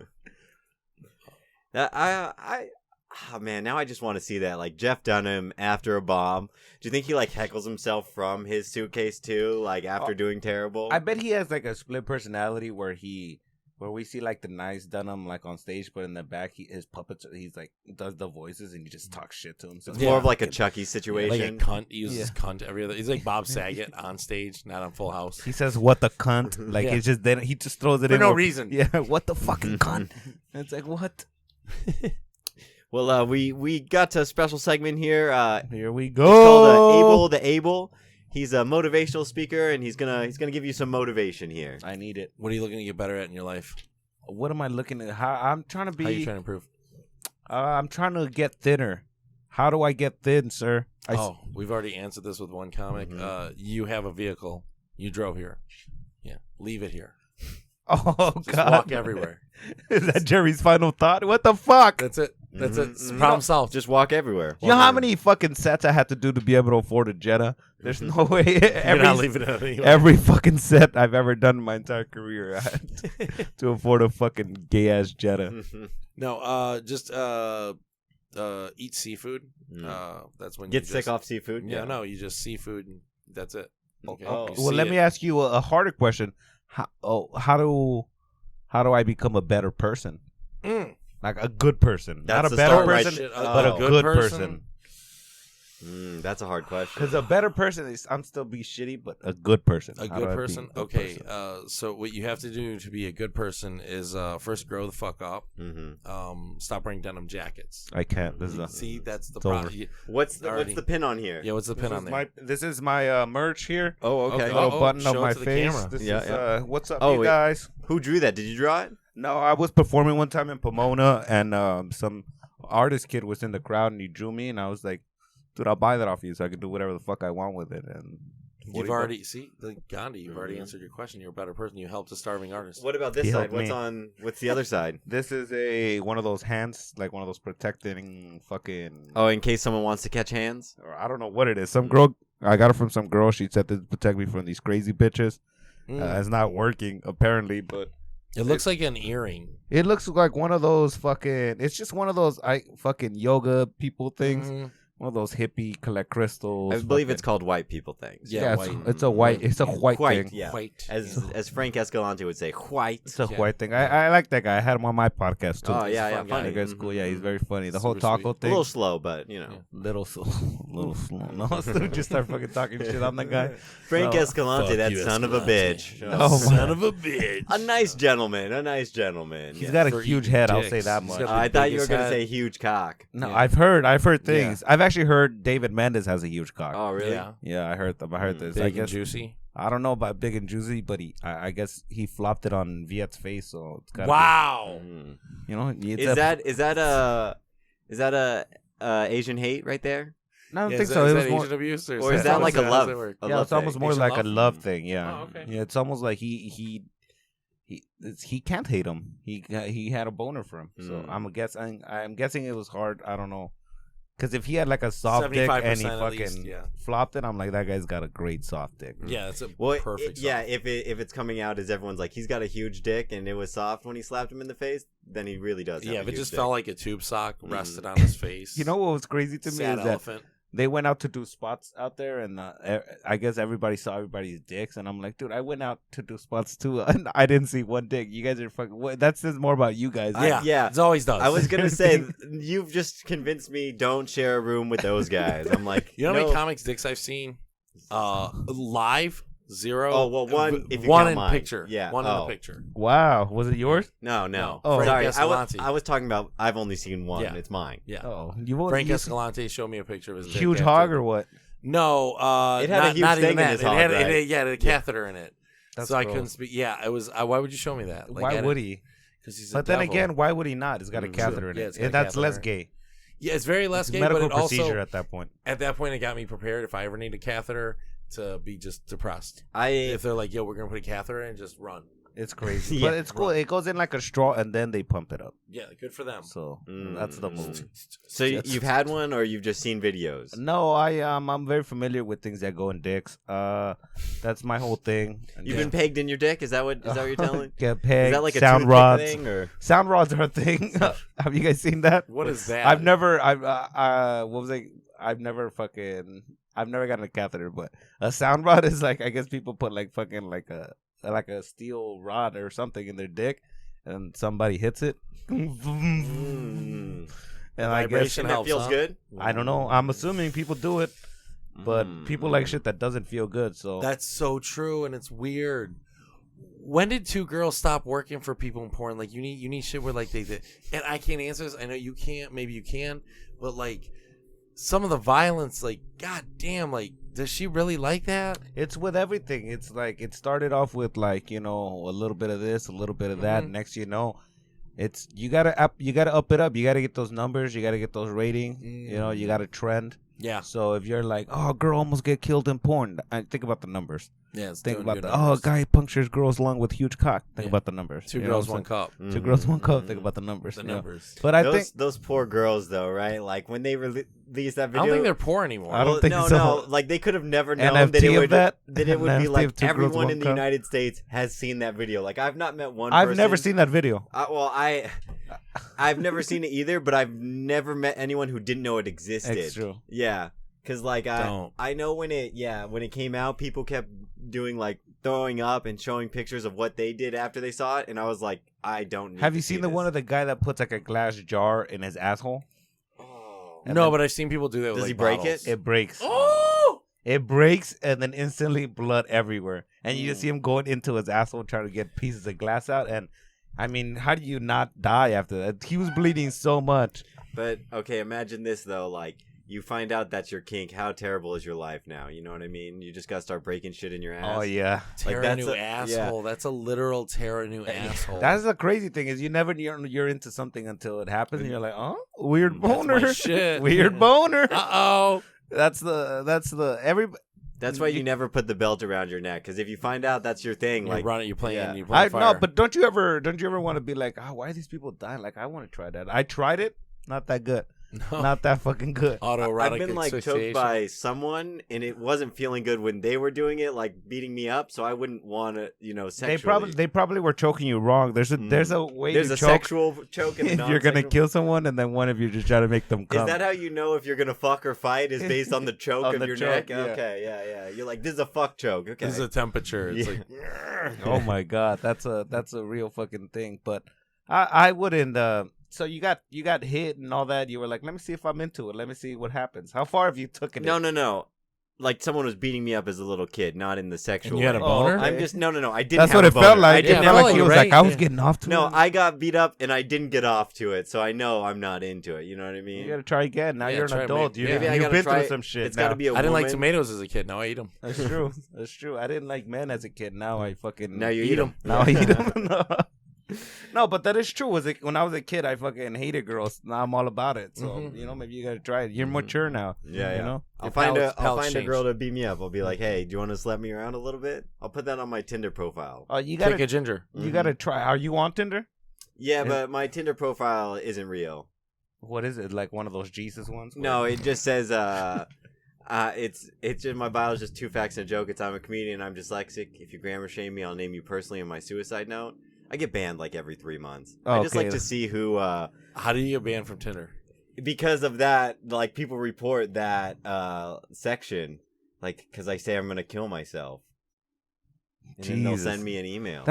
Oh man, now I just want to see that. Like Jeff Dunham after a bomb. Do you think he like heckles himself from his suitcase too? Like after doing terrible? I bet he has like a split personality where we see like the nice Dunham like on stage, but in the back his puppets. He's like does the voices and he just talks shit to himself. It's more of like a Chucky situation. Like a cunt. He uses cunt every other. He's like Bob Saget on stage, not on Full House. He says what the cunt. Like it's just then he just throws it for in no reason. Yeah, what the fucking cunt. And it's like what. Well, we got to a special segment here. Here we go. It's called Able. He's a motivational speaker, and he's gonna give you some motivation here. I need it. What are you looking to get better at in your life? What am I looking at? I'm trying to be. How are you trying to improve? I'm trying to get thinner. How do I get thin, sir? We've already answered this with one comic. Mm-hmm. You have a vehicle. You drove here. Yeah, leave it here. Oh, Just God. walk everywhere. Is that Jerry's final thought? What the fuck? That's it. That's it. Problem solved. Just walk everywhere. You know how many fucking sets I had to do to be able to afford a Jetta? There's no way. You're not leaving it anyway. Every fucking set I've ever done in my entire career, I had to afford a fucking gay-ass Jetta. No, just eat seafood. That's when get sick off seafood. Yeah, no, you just seafood and that's it. Okay. Well, let me ask you a harder question. How do I become a better person? Like a good person, that's not a better person, right. but a good person. That's a hard question. Because a better person is, I'm still be shitty, but a good person. A good person? Okay. So what you have to do to be a good person is first grow the fuck up. Mm-hmm. Stop wearing denim jackets. I can't. See, that's the problem. What's the pin on here? Yeah, what's the pin on there? This is my merch here. Oh, okay. The little button of my face. Camera. This is what's up, you wait. guys? Who drew that? Did you draw it? No, I was performing one time in Pomona, and some artist kid was in the crowd, and he drew me, and I was like, dude, I'll buy that off you so I can do whatever the fuck I want with it. And you've already Gandhi. You've already answered your question. You're a better person. You helped a starving artist. What about this side? What's the other side? This is one of those hands, like one of those protecting fucking. Oh, in case someone wants to catch hands. Or I don't know what it is. Some girl, I got it from some girl. She said this protect me from these crazy bitches. It's not working apparently, but. It looks like an earring. It looks like one of those fucking. It's just one of those fucking yoga people things. Mm-hmm. One of those hippie collect crystals. I believe it's called white people things. Yeah, it's a white thing. Yeah. White. As Frank Escalante would say, white. It's a white thing. I like that guy. I had him on my podcast too. Oh yeah, funny. That guy's cool. Yeah, he's very funny. The whole taco thing. A little slow, but you know. Little slow. No, just start fucking talking shit on the guy. Frank Escalante, that son of a bitch. Son of a bitch. A nice gentleman. He's got a huge head. I'll say that much. I thought you were gonna say huge cock. No, I've heard things. I've actually heard David Mendes has a huge cock. Oh, really? Yeah, I heard this. Big I guess and juicy. I don't know about big and juicy, but I guess he flopped it on Viet's face, so it's got. Wow. You know, is that a Asian hate right there? I don't Yeah, think is so. that It was more. Asian abuse, Or is that like a how does love? it work? A Yeah, love it's almost thing? more Asian like a love? love thing. Yeah. Oh, okay. Yeah, it's almost like he can't hate him. He had a boner for him. So I'm guessing it was hard. I don't know. Because if he had like a soft dick and he 75% at fucking least, yeah. flopped it, I'm like, that guy's got a great soft dick. Yeah, it's a Well, perfect. yeah. song. If it's coming out as everyone's like he's got a huge dick and it was soft when he slapped him in the face, then he really does. Have Yeah, a if it huge just dick. felt like a tube sock rested on his face. You know what was crazy to me Sad is that elephant. they went out to do spots out there, and I guess everybody saw everybody's dicks, and I'm like, dude, I went out to do spots too, and I didn't see one dick. You guys are fucking. That says more about you guys. Yeah, yeah. it always does. I was gonna say you've just convinced me. Don't share a room with those guys. I'm like, You know how no. many comics dicks I've seen? Live 0. Oh, well, one if you one count in mine. picture. Yeah. One in Oh. the picture. Wow, was it yours? No. Oh. Sorry, Frank Escalante. I was talking about. I've only seen one. Yeah. It's mine. Yeah. Oh, Frank you Escalante showed me a picture of his dick huge after- hog or what? No, It had a not, huge not thing even in that. his It hog, had, right? it had a catheter in it. That's so I gross. couldn't speak. Yeah, it was. Why would you show me that? Like, Why would he? Because he's. But then again, why would he not? It's got a catheter in Yeah, it. it's got a That's less catheter. gay. yeah, it's very less It's gay, medical but it procedure also at that point. at that point it got me prepared if I ever need a catheter to be just depressed. I If they're like, "Yo, we're gonna put a catheter in," just run. It's crazy, Yeah. but it's cool. It goes in like a straw, and then they pump it up. Yeah, good for them. So that's the move. so you've had one, or you've just seen videos? No, I'm very familiar with things that go in dicks. That's my whole thing. You've been pegged in your dick? Is that what you're telling? Get pegged. Is that like a sound toothpick rods? thing, or Sound rods are a thing. Have you guys seen that? What is that? I've never. What was it? I've never gotten a catheter, but a sound rod is like, I guess people put like fucking like a steel rod or something in their dick, and somebody hits it. And I guess Vibration that helps, feels huh? good. I don't know. I'm assuming people do it, but people like shit that doesn't feel good. So That's so true, and it's weird. When did two girls stop working for people in porn? Like you need shit where like they did, and I can't answer this. I know you can't. Maybe you can, but like some of the violence, like goddamn, like does she really like that? it's with everything. It's like it started off with like, you know, a little bit of this, a little bit of that. Next, you know, it's you gotta up it up. You gotta get those numbers. You gotta get those ratings. You know, you gotta trend. Yeah, So if you're like, oh, girl almost get killed in porn, think about the numbers. yeah. It's Think doing about good the numbers. guy punctures girls lung with huge cock. Think Yeah. about the numbers. Two You know girls, what I'm one cup. saying? Two girls, one cup. Think about the numbers. The you know? numbers. But I those think those poor girls, though, right? Like when they released that I video. don't think they're poor anymore. I don't think no, so. No, like they could have never known NFT that it of would that? that it would be NFT like of two girls, everyone one in the cup? United States has seen that video. Like I've not met one. I've never person- seen that video. I've never seen it either, but I've never met anyone who didn't know it existed. It's true. Yeah, because like Don't. I know when it came out, people kept doing like throwing up and showing pictures of what they did after they saw it, and I was like, I don't. Need Have to you see seen the this. one of the guy that puts like a glass jar in his asshole? Oh. And No, then- but I've seen people do that. With, Does like, he break bottles. It breaks. Oh, It breaks and then instantly blood everywhere. And you just see him going into his asshole trying to get pieces of glass out. And I mean, how do you not die after that? He was bleeding so much. But okay, imagine this though, like. You find out that's your kink. How terrible is your life now? You know what I mean? You just gotta start breaking shit in your ass. Oh yeah. tear a that's new a- asshole. That's a literal tear a new asshole. That's the crazy thing is you're into something until it happens and you're like, oh, weird That's boner. my shit. Weird boner. Uh-oh. That's the every That's why you never put the belt around your neck. Because if you find out that's your thing, You like run it, you're playing, yeah. you're playing fire. No, but don't you ever want to be like, oh, why are these people dying? Like I want to try that. I tried it, not that good. No. Not that fucking good. Autoerotic I've been like choked asphyxiation. by someone, and it wasn't feeling good when they were doing it, like beating me up. So I wouldn't want to, sexually. They probably were choking you wrong. There's a way There's to a choke sexual choke and a if you're gonna non-sexual- kill someone, and then one of you just try to make them come. Is that how you know if you're gonna fuck or fight? Is based on the choke On of the your choke, neck? yeah. Okay, yeah. You're like, this is a fuck choke. Okay. This is a temperature. It's Yeah. like, Oh my god, that's a real fucking thing. But I wouldn't. So you got hit and all that. You were like, let me see if I'm into it. Let me see what happens. How far have you taken it? No. Like someone was beating me up as a little kid, not in the sexual. And you had a way. boner? okay. I'm just no. I didn't. That's have what a it felt boner. like. I It didn't felt have like a he was boner. like, I was Yeah. getting off to No, it. I got beat up and I didn't get off to it, so I know I'm not into it. You know what I mean? You gotta try again. Now Yeah, you're an try adult. maybe- Maybe I You've gotta been try through some shit. It's got to now. be a I didn't like woman. tomatoes as a kid. Now I eat them. That's true. That's true. I didn't like men as a kid. Now I fucking Now you Eat eat them. Now I eat them. No, but that is true. When I was a kid, I fucking hated girls. Now I'm all about it. So maybe you gotta try it. You're mature now. Yeah, you know. I'll find a girl to beat me up. I'll be like, hey, do you want to slap me around a little bit? I'll put that on my Tinder profile. Oh, you gotta take a ginger. You gotta try. Are you on Tinder? Yeah, but my Tinder profile isn't real. What is it? Like one of those Jesus ones? No, it just says it's just my bio is just 2 facts and a joke. It's I'm a comedian. I'm dyslexic. If you grammar shame me, I'll name you personally in my suicide note. I get banned like every 3 months. I just like to see who. How do you get banned from Tinder? Because of that, like people report that section, like because I say I'm gonna kill myself, and then they'll send me an email.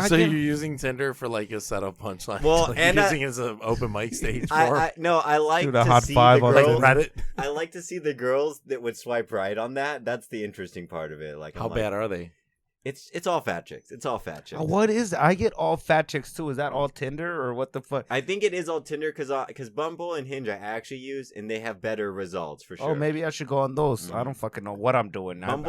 You're using Tinder for like a setup punchline. Well, like and you're using it as an open mic stage. I like Dude, to a hot see five the on girls. Reddit. I like to see the girls that would swipe right on that. That's the interesting part of it. Like, how bad are they? It's all fat chicks. It's all fat chicks. What is? I get all fat chicks too. Is that all Tinder or what the fuck? I think it is all Tinder because Bumble and Hinge I actually use and they have better results for sure. Oh, maybe I should go on those. I don't fucking know what I'm doing. I'm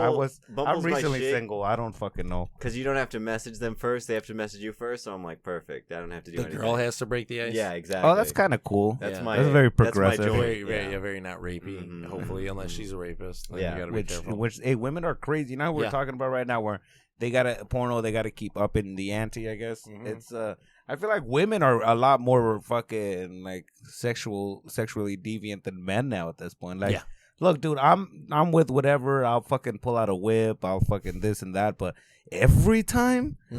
recently single. I don't fucking know. Because you don't have to message them first; they have to message you first. So I'm like, perfect. I don't have to do anything. The girl has to break the ice. Yeah, exactly. Oh, that's kind of cool. That's very progressive. That's my very not rapey. Hopefully, unless she's a rapist. Then you gotta be careful. Hey, women are crazy. You know what we're talking about right now? Where they gotta keep up in the ante, I guess. It's I feel like women are a lot more fucking like sexually deviant than men now at this point. Like, look, dude, I'm with whatever. I'll fucking pull out a whip. I'll fucking this and that. But every time, I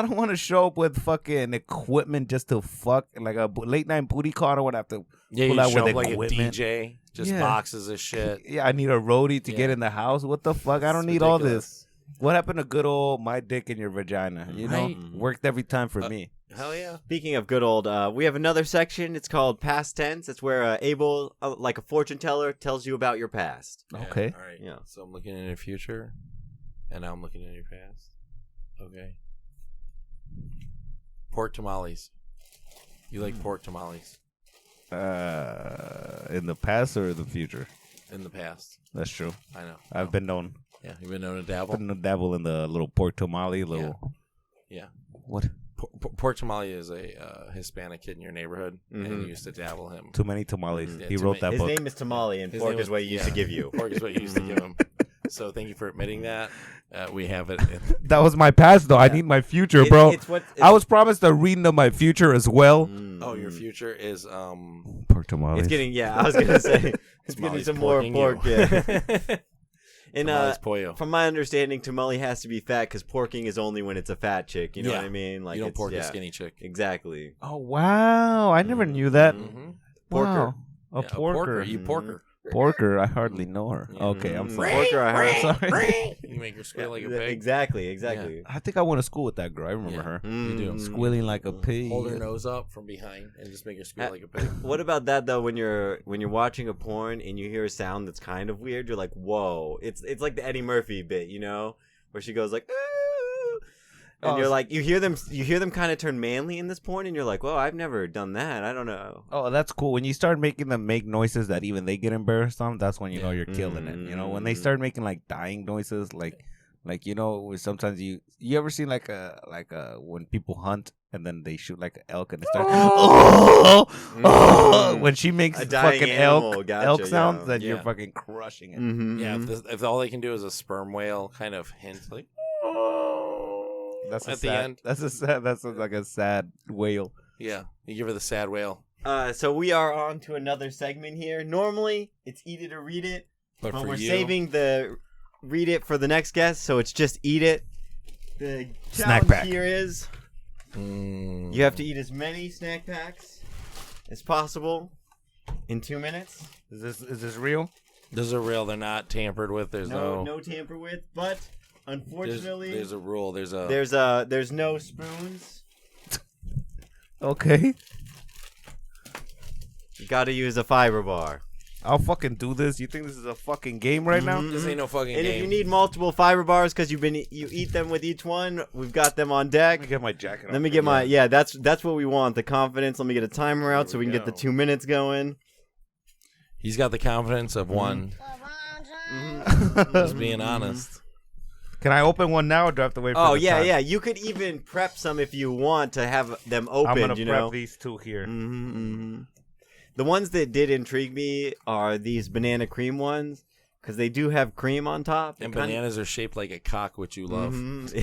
don't want to show up with fucking equipment just to fuck like a late night booty call. I don't want to have to pull out with like equipment. a DJ, just boxes of shit. Yeah, I need a roadie to get in the house. What the fuck? I don't need all this. What happened to good old my dick in your vagina? You know, worked every time for me. Hell yeah. Speaking of good old, we have another section. It's called past tense. It's where Abel, like a fortune teller, tells you about your past. Okay. All right. Yeah. So I'm looking in your future, and now I'm looking in your past. Okay. Pork tamales. You like pork tamales? In the past or the future? In the past. That's true. I know. I've been known. Yeah, you've been known to dabble? I've been known to dabble in the little pork tamale. Yeah. What? Pork tamale is a Hispanic kid in your neighborhood, and you used to dabble him. Too many tamales. Yeah, he wrote that book. His name is Tamale, and pork is what you used to give you. Pork is what you used to give him. So thank you for admitting that. We have it. That was my past, though. I need my future, bro. I was promised a reading of my future as well. Oh, your future is pork tamales. It's getting I was gonna say it's getting some more pork. Yeah. And from my understanding, tamale has to be fat because porking is only when it's a fat chick. You know what I mean? Like you don't pork a skinny chick. Exactly. Oh wow! I never knew that. Porker. Wow. A porker. You porker. Porker, I hardly know her. Okay, I'm sorry. Porker, I'm sorry. You make her squeal like a pig. Exactly. Yeah. I think I went to school with that girl. I remember her. You do. Squealing like a pig. Hold her nose up from behind and just make her squeal like a pig. What about that though? When you're watching a porn and you hear a sound that's kind of weird, you're like, "Whoa!" It's like the Eddie Murphy bit, you know, where she goes like, "Ooh," and you're like, you hear them kind of turn manly in this porn, and you're like, "Well, I've never done that. I don't know." Oh, that's cool. When you start making them make noises that even they get embarrassed on, that's when you know you're killing it. You know, when they start making like dying noises, like you know, sometimes you ever seen like a when people hunt and then they shoot like an elk and they start when she makes A fucking animal, elk sounds, yeah. then you're fucking crushing it. Yeah, if all they can do is a sperm whale kind of hint, like that's at the end. That's like a sad wail. Yeah, you give her the sad whale. So we are on to another segment here. Normally, it's eat it or read it, but we're saving the read it for the next guest, so it's just eat it. The Snack challenge pack. here is you have to eat as many snack packs as possible in 2 minutes. Is this real? Those are real. They're not tampered with. There's no tamper with, but unfortunately, there's a rule. There's no spoons. Okay. You got to use a fiber bar. I'll fucking do this. You think this is a fucking game right now? This ain't no fucking And game. if you need multiple fiber bars because you eat them with each one, we've got them on deck. Let me get my jacket. Let me get my that's what we want. The confidence. Let me get a timer out so we can get the 2 minutes going. He's got the confidence of one. Just being honest. Can I open one now or do I have to wait for Oh, the yeah, time? yeah. You could even prep some if you want to have them open, I'm going to you prep know? these two here. The ones that did intrigue me are these banana cream ones, because they do have cream on top. And bananas are shaped like a cock, which you love.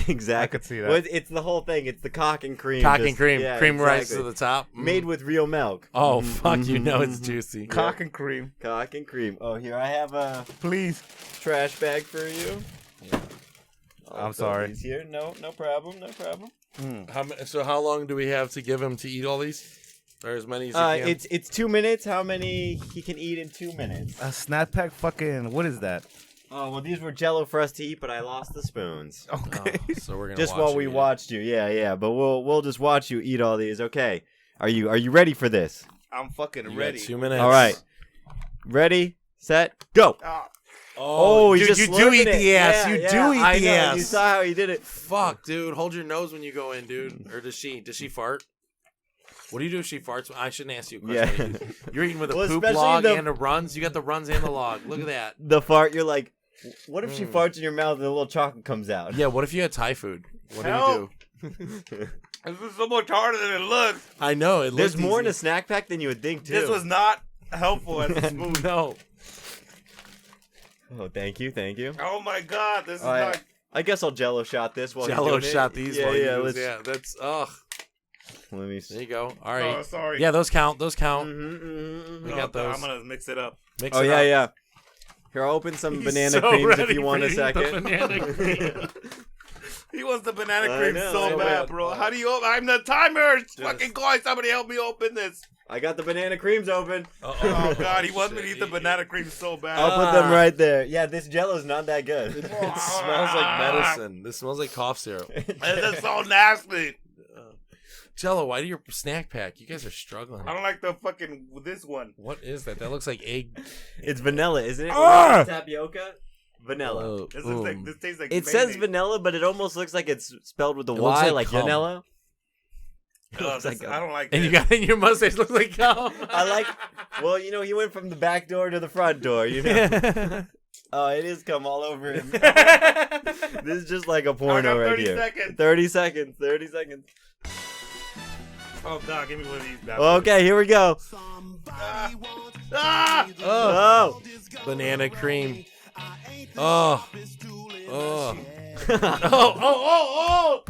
Exactly. I could see that. Well, it's the whole thing. It's the cock and cream. Cock and cream. Yeah, Cream rises exactly. to the top. Made with real milk. Oh, fuck. You know it's juicy. Cock and cream. Cock and cream. Oh, here, I have a Please. trash bag for you. I'm sorry. These here. No problem. No problem. So how long do we have to give him to eat all these? Or as many as he can? It's 2 minutes. How many he can eat in 2 minutes? A snack pack fucking, what is that? Oh, well, these were Jello for us to eat, but I lost the spoons. Okay. Oh, so we're gonna Just watch while you we eat it. watched you. Yeah. But we'll just watch you eat all these. Okay. Are you ready for this? I'm fucking You ready. got 2 minutes. All right. Ready, set, go. Oh, he's just you do slurping eat it. the ass. Yeah, You yeah, do eat I the know. ass. You saw how he did it. Fuck, dude. Hold your nose when you go in, dude. Or does she? Does she fart? What do you do if she farts? I shouldn't ask you a question. Yeah. You're eating with a Well, poop especially log the- and a runs. You got the runs and the log. Look at that. The fart, you're like, what if she farts in your mouth and a little chocolate comes out? Yeah, what if you had Thai food? What Help. do you do? This is so much harder than it looks. I know. It There's looked more in easy. a snack pack than you would think, too. This was not helpful as a spoon. No. Oh, thank you. Oh my god, this is All right. not. I guess I'll Jello shot this while Jello you're doing shot it. these. Yeah, while you yeah. use- Let's, yeah. That's ugh. Let me. There you go. All right. Oh, sorry. Yeah, those count. Those count. Mm-hmm. We got those. I'm gonna mix it up. Mix Oh it yeah, up. yeah. Here, I'll open some He's banana so creams if ready you for want a eating the second. banana cream. He wants the banana I cream know, so I know. bad, bro. How do you open? I'm the timer. Just- Fucking guy, somebody help me open this. I got the banana creams open. Oh god, he wants me to eat the banana cream so bad. I'll put them right there. Yeah, this Jello's not that good. It smells like medicine. This smells like cough syrup. This is so nasty. Jello, why do your snack pack? You guys are struggling. I don't like the fucking this one. What is that? That looks like egg. It's vanilla, isn't it? Ah! Tapioca? Vanilla. Oh, This is like this tastes like. It says mayonnaise. vanilla, but it almost looks like it's spelled with a It looks Y, like like cum. vanilla. Oh, Looks like I don't like. and you this. got your mustache looks like cum. I like. Well, you know, he went from the back door to the front door. You know. Oh, it is cum all over him. This is just like a I porno got right 30 here. seconds. 30 seconds. 30 seconds. Oh god, give me one of these. bad Okay, here we go. boys. Ah! Oh. Banana cream. Oh. Oh.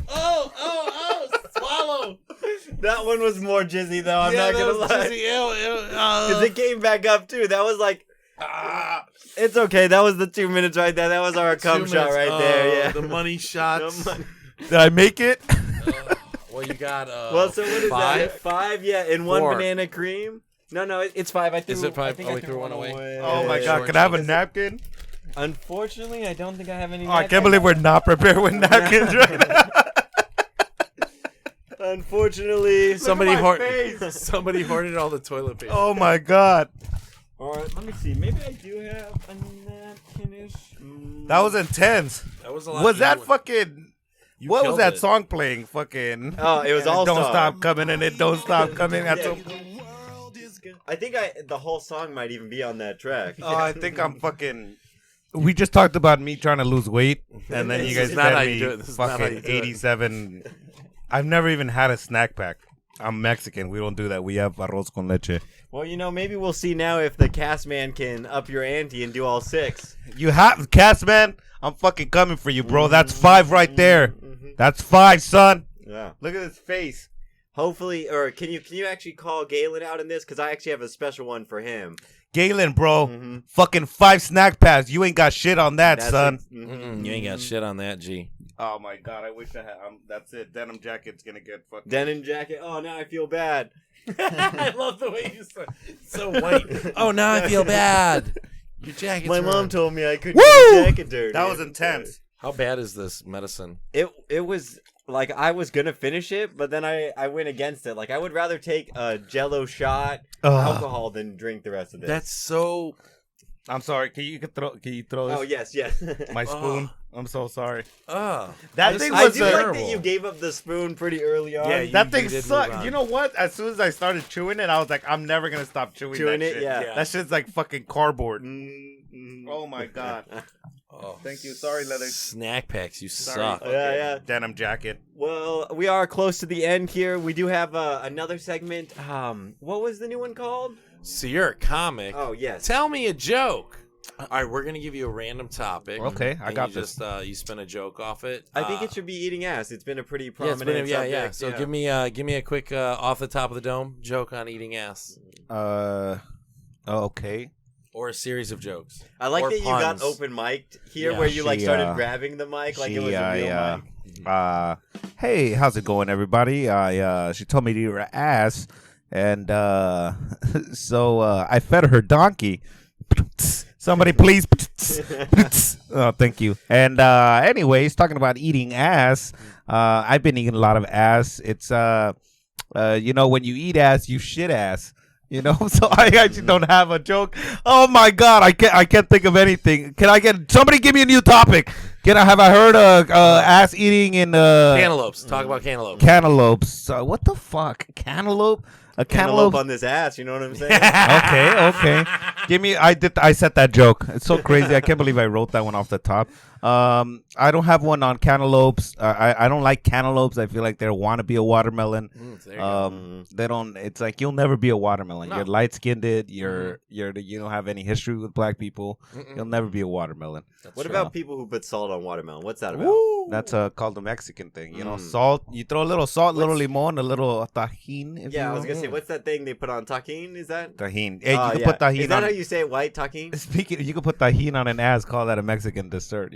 Oh. Swallow. That one was more jizzy, though. I'm not going to lie. Because it came back up, too. That was like. Ah! It's okay. That was the 2 minutes right there. That was our cum 2 shot minutes. right there. Yeah. The money shots. The money- Did I make it? Well, you got Well, so what is that? 5, yeah, in one 4. banana cream. No, it's 5. I threw. Is it 5? I think Oh, I we threw one away. Oh my Yeah, god, short can I have a cheese. napkin? Unfortunately, I don't think I have any. Oh, I can't believe we're not prepared with napkins right now. Unfortunately, Somebody my face. Somebody hoarded all the toilet paper. Oh my god. All right, let me see. Maybe I do have a napkin-ish. That was intense. That was a lot. Was that you- fucking... you What was killed that it. song playing? Fucking... Oh, it was all Don't song. Stop Coming and It Don't Stop Coming. That's Yeah. a... I think the whole song might even be on that track. Oh, I think I'm fucking... We just talked about me trying to lose weight, and then you This guys is not how fed you me do it. This is not how you fucking do it. 87. I've never even had a snack pack. I'm Mexican. We don't do that. We have arroz con leche. Well, you know, maybe we'll see now if the cast man can up your ante and do all 6. You have... Cast man, I'm fucking coming for you, bro. That's 5 right there. That's 5, son. Yeah. Look at his face. Hopefully, or can you actually call Galen out in this? Because I actually have a special one for him. Galen, bro. Mhm. Fucking 5 snack packs. You ain't got shit on that, son. You ain't got shit on that, G. Oh my god, I wish I had. That's it. Denim jacket's gonna get fucking. Denim jacket. Oh, now I feel bad. I love the way you said so white. Oh, now I feel bad. Your jacket's My mom ruined. told me I couldn't Woo! get the jacket dirty. That was intense. How bad is this medicine? It was like I was gonna finish it, but then I went against it. Like I would rather take a Jello shot alcohol than drink the rest of it. That's so. I'm sorry. Can you throw this? Oh yes. My spoon. I'm so sorry. Oh, That this thing is I was do like terrible. that you gave up the spoon pretty early on. Yeah, that you thing did move sucked. on. You know what? As soon as I started chewing it, I was like, I'm never gonna stop chewing Chewing that it, shit. yeah. That shit's like fucking cardboard. Mm-hmm. Oh my god. Oh, Thank you. Sorry, leather. Snack packs, you Sorry. suck. Yeah. Denim jacket. Well, we are close to the end here. We do have another segment. What was the new one called? So you're a comic. Oh, yes. Tell me a joke. All right, we're gonna give you a random topic. Okay, I got you this. Just you spin a joke off it. I think it should be eating ass. It's been a pretty prominent subject. So give me a quick off the top of the dome joke on eating ass, Okay. or a series of jokes. I like Or that you got puns. open mic'd here, Yeah. where you like She, started grabbing the mic like it was a real mic. Hey, how's it going, everybody? She told me to eat her ass, and so I fed her donkey. Somebody please. Oh, thank you. And anyways, talking about eating ass, I've been eating a lot of ass. It's when you eat ass, you shit ass. So I actually don't have a joke. Oh my god, I can't think of anything. Can I get somebody give me a new topic? Have I heard ass eating in Cantaloupes. Talk about cantaloupes. cantaloupes? What the fuck? Cantaloupe? A Cantaloupe on this ass, you know what I'm saying? Okay. I said that joke. It's so crazy. I can't believe I wrote that one off the top. I don't have one on cantaloupes. I don't like cantaloupes. I feel like they want to be a watermelon. There you go. They don't. It's like you'll never be a watermelon. No. You're light skinned. You don't have any history with black people. You'll never be a watermelon. What about people who put salt on watermelon? What's that about? Woo! That's called the Mexican thing. Salt. You throw a little salt, little limon, a little tajin. Yeah, I was gonna say, what's that thing they put on tajín? Is that Tajin. Hey, you can put tajin Is that on. how you say it? White tajín? Speaking, you can put tajin on an ass. Call that a Mexican dessert.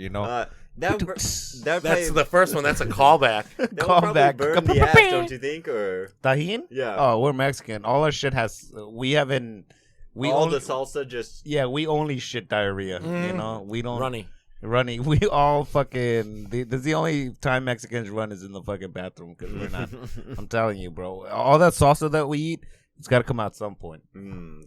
That's That's the first one. That's a callback. that would call probably back. burn the ass, don't you think? Or Tajin? yeah, Oh, we're Mexican. All our shit has. We haven't. We all only, the salsa just. Yeah, we only shit diarrhea. We don't Runny. We all fucking. That's the only time Mexicans run is in the fucking bathroom because we're not. I'm telling you, bro. All that salsa that we eat, it's got to come out at some point.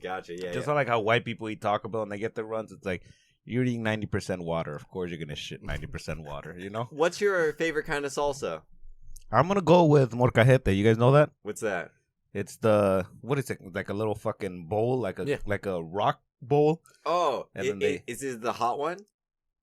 Gotcha. Yeah. Just like how white people eat Taco Bell and they get their runs. It's like you're eating 90% water. Of course, you're gonna shit 90% water. What's your favorite kind of salsa? I'm gonna go with morcajete. You guys know that? What's that? It's what is it? Like a little fucking bowl, like a rock bowl. Oh, And then is it the hot one?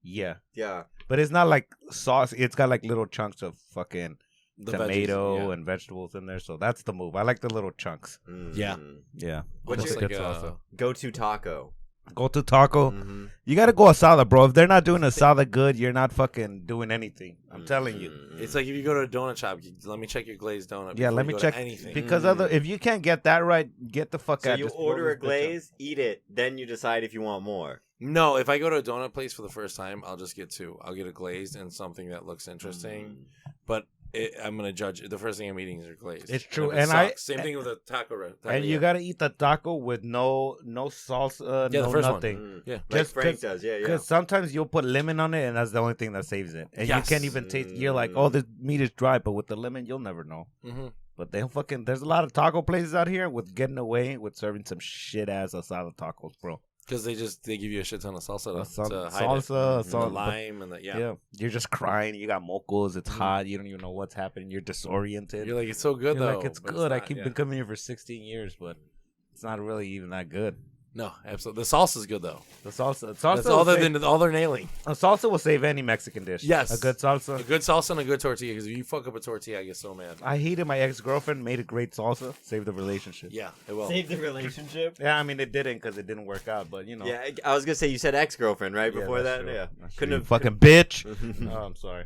Yeah. Yeah. But it's not like sauce. It's got like little chunks of fucking The tomato veggies, yeah. and vegetables in there. So that's the move. I like the little chunks. Yeah. Yeah. What's That's your a good salsa. go-to taco? Go to taco. Mm-hmm. You got to go asada, bro. If they're not doing asada good, you're not fucking doing anything. I'm telling you. It's like if you go to a donut shop, let me check your glazed donut. Yeah, before let you me go check. to anything. Because if you can't get that right, get the fuck So out. you Just order roll a this bitch up. glaze, eat it, then you decide if you want more. No, if I go to a donut place for the first time, I'll just get two. I'll get a glazed and something that looks interesting. But I'm gonna judge it. The first thing I'm eating is a glazed. It's true, And, if it and sucks, same thing with a taco. And you gotta eat the taco with no salsa, Yeah, no the first nothing. one. Yeah. Like Just Frank does. Yeah. Because sometimes you'll put lemon on it, and that's the only thing that saves it. And Yes. you can't even taste. You're like, oh, this meat is dry, but with the lemon, you'll never know. Mm-hmm. But there's a lot of taco places out here with getting away with serving some shit ass asada tacos, bro. Because they give you a shit ton of salsa to hide Salsa, it. And the lime and the yeah. You're just crying. You got mocos. It's hot. You don't even know what's happening. You're disoriented. You're like, it's so good You're though. like, it's but good. I not, keep been coming here for 16 years, but it's not really even that good. No, absolutely. The salsa's good though. The salsa That's all they're nailing. A salsa will save any Mexican dish. Yes. A good salsa. A good salsa and a good tortilla. Because if you fuck up a tortilla, I get so mad. I hated my ex-girlfriend, made a great salsa, saved the relationship. Yeah, it will. Save the relationship. Yeah, I mean, it didn't because it didn't work out, but Yeah, I was gonna say you said ex-girlfriend right before that's that. true. Yeah, Couldn't have fucking bitch. Oh, I'm sorry.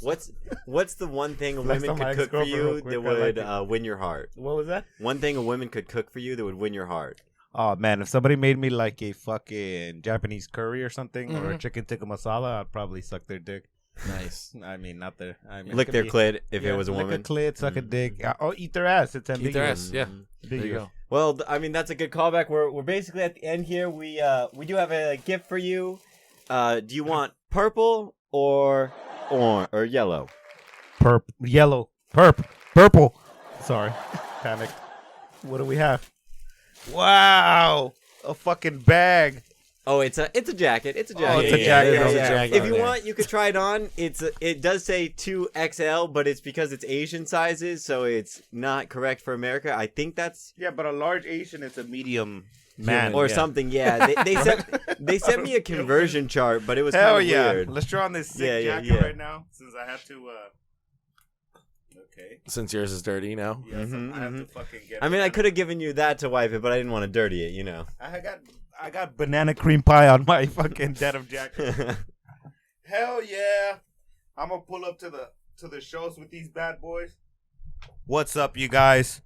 What's the one thing a Flex woman on my could cook for ex-girlfriend real you quick, that I like would it. win your heart? What was that? One thing a woman could cook for you that would win your heart. Oh man, if somebody made me like a fucking Japanese curry or something, or a chicken tikka masala, I'd probably suck their dick. Nice. I mean, not their. I mean, Lick it their could clit if be- it was a lick woman. a clit, suck a dick. Oh, eat their ass. It's ambiguous. Eat their ass. Yeah. There you go. Well, I mean that's a good callback. We're basically at the end here. We do have a gift for you. Do you want purple or yellow? Yellow. Purple. Sorry. Panicked. What do we have? Wow. A fucking bag. Oh, it's a jacket. It's a jacket. Oh, it's a jacket. There's Yeah. a jacket If on you there. want, you could try it on. It does say 2XL, but it's because it's Asian sizes, so it's not correct for America. I think that's Yeah, but a large Asian is a medium Man. or Yeah. something. Yeah, they sent me a conversion chart, but it was Hell kind of yeah. weird. Let's draw on this sick Yeah, jacket yeah. right now since I have to. Okay. Since yours is dirty now. Yeah, so I have to fucking get. I mean, I could have given you that to wipe it, but I didn't want to dirty it, you know. I got banana cream pie on my fucking denim jacket. Hell yeah! I'm gonna pull up to the shows with these bad boys. What's up, you guys?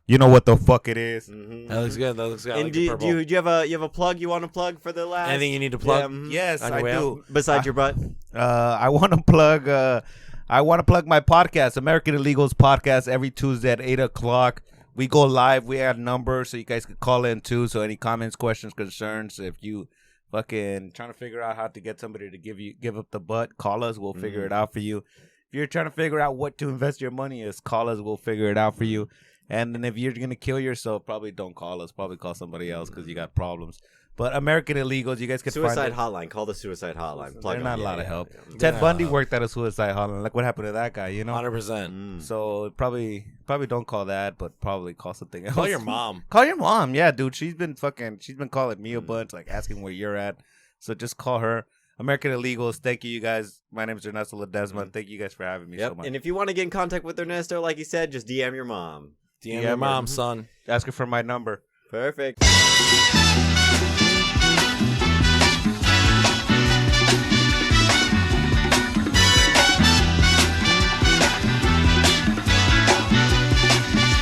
You know what the fuck it is. Mm-hmm. That looks good. That looks good. I And like do the you purple. have a plug you want to plug for the last? Anything you need to plug? Yeah, mhm. Yes, On I your way do. Besides your butt. I want to plug. I want to plug my podcast, American Illegals Podcast, every Tuesday at 8:00. We go live. We add numbers so you guys can call in too. So any comments, questions, concerns, if you fucking trying to figure out how to get somebody to give up the butt, call us. We'll figure it out for you. If you're trying to figure out what to invest your money is, call us. We'll figure it out for you. And then if you're gonna kill yourself, probably don't call us. Probably call somebody else because you got problems. But American Illegals, you guys can Suicide find hotline. Call the suicide hotline. They're not a lot of help. Yeah. Ted Yeah. Bundy worked at a suicide hotline. Like what happened to that guy, you know? 100%. So probably don't call that, but probably call something else. Call your mom. Call your mom, yeah, dude. She's been calling me a bunch, like asking where you're at. So just call her. American Illegals, thank you guys. My name is Ernesto Ledezma. Thank you guys for having me so much. And if you want to get in contact with Ernesto, like he said, just DM your mom. DM your mom, son. Ask her for my number. Perfect.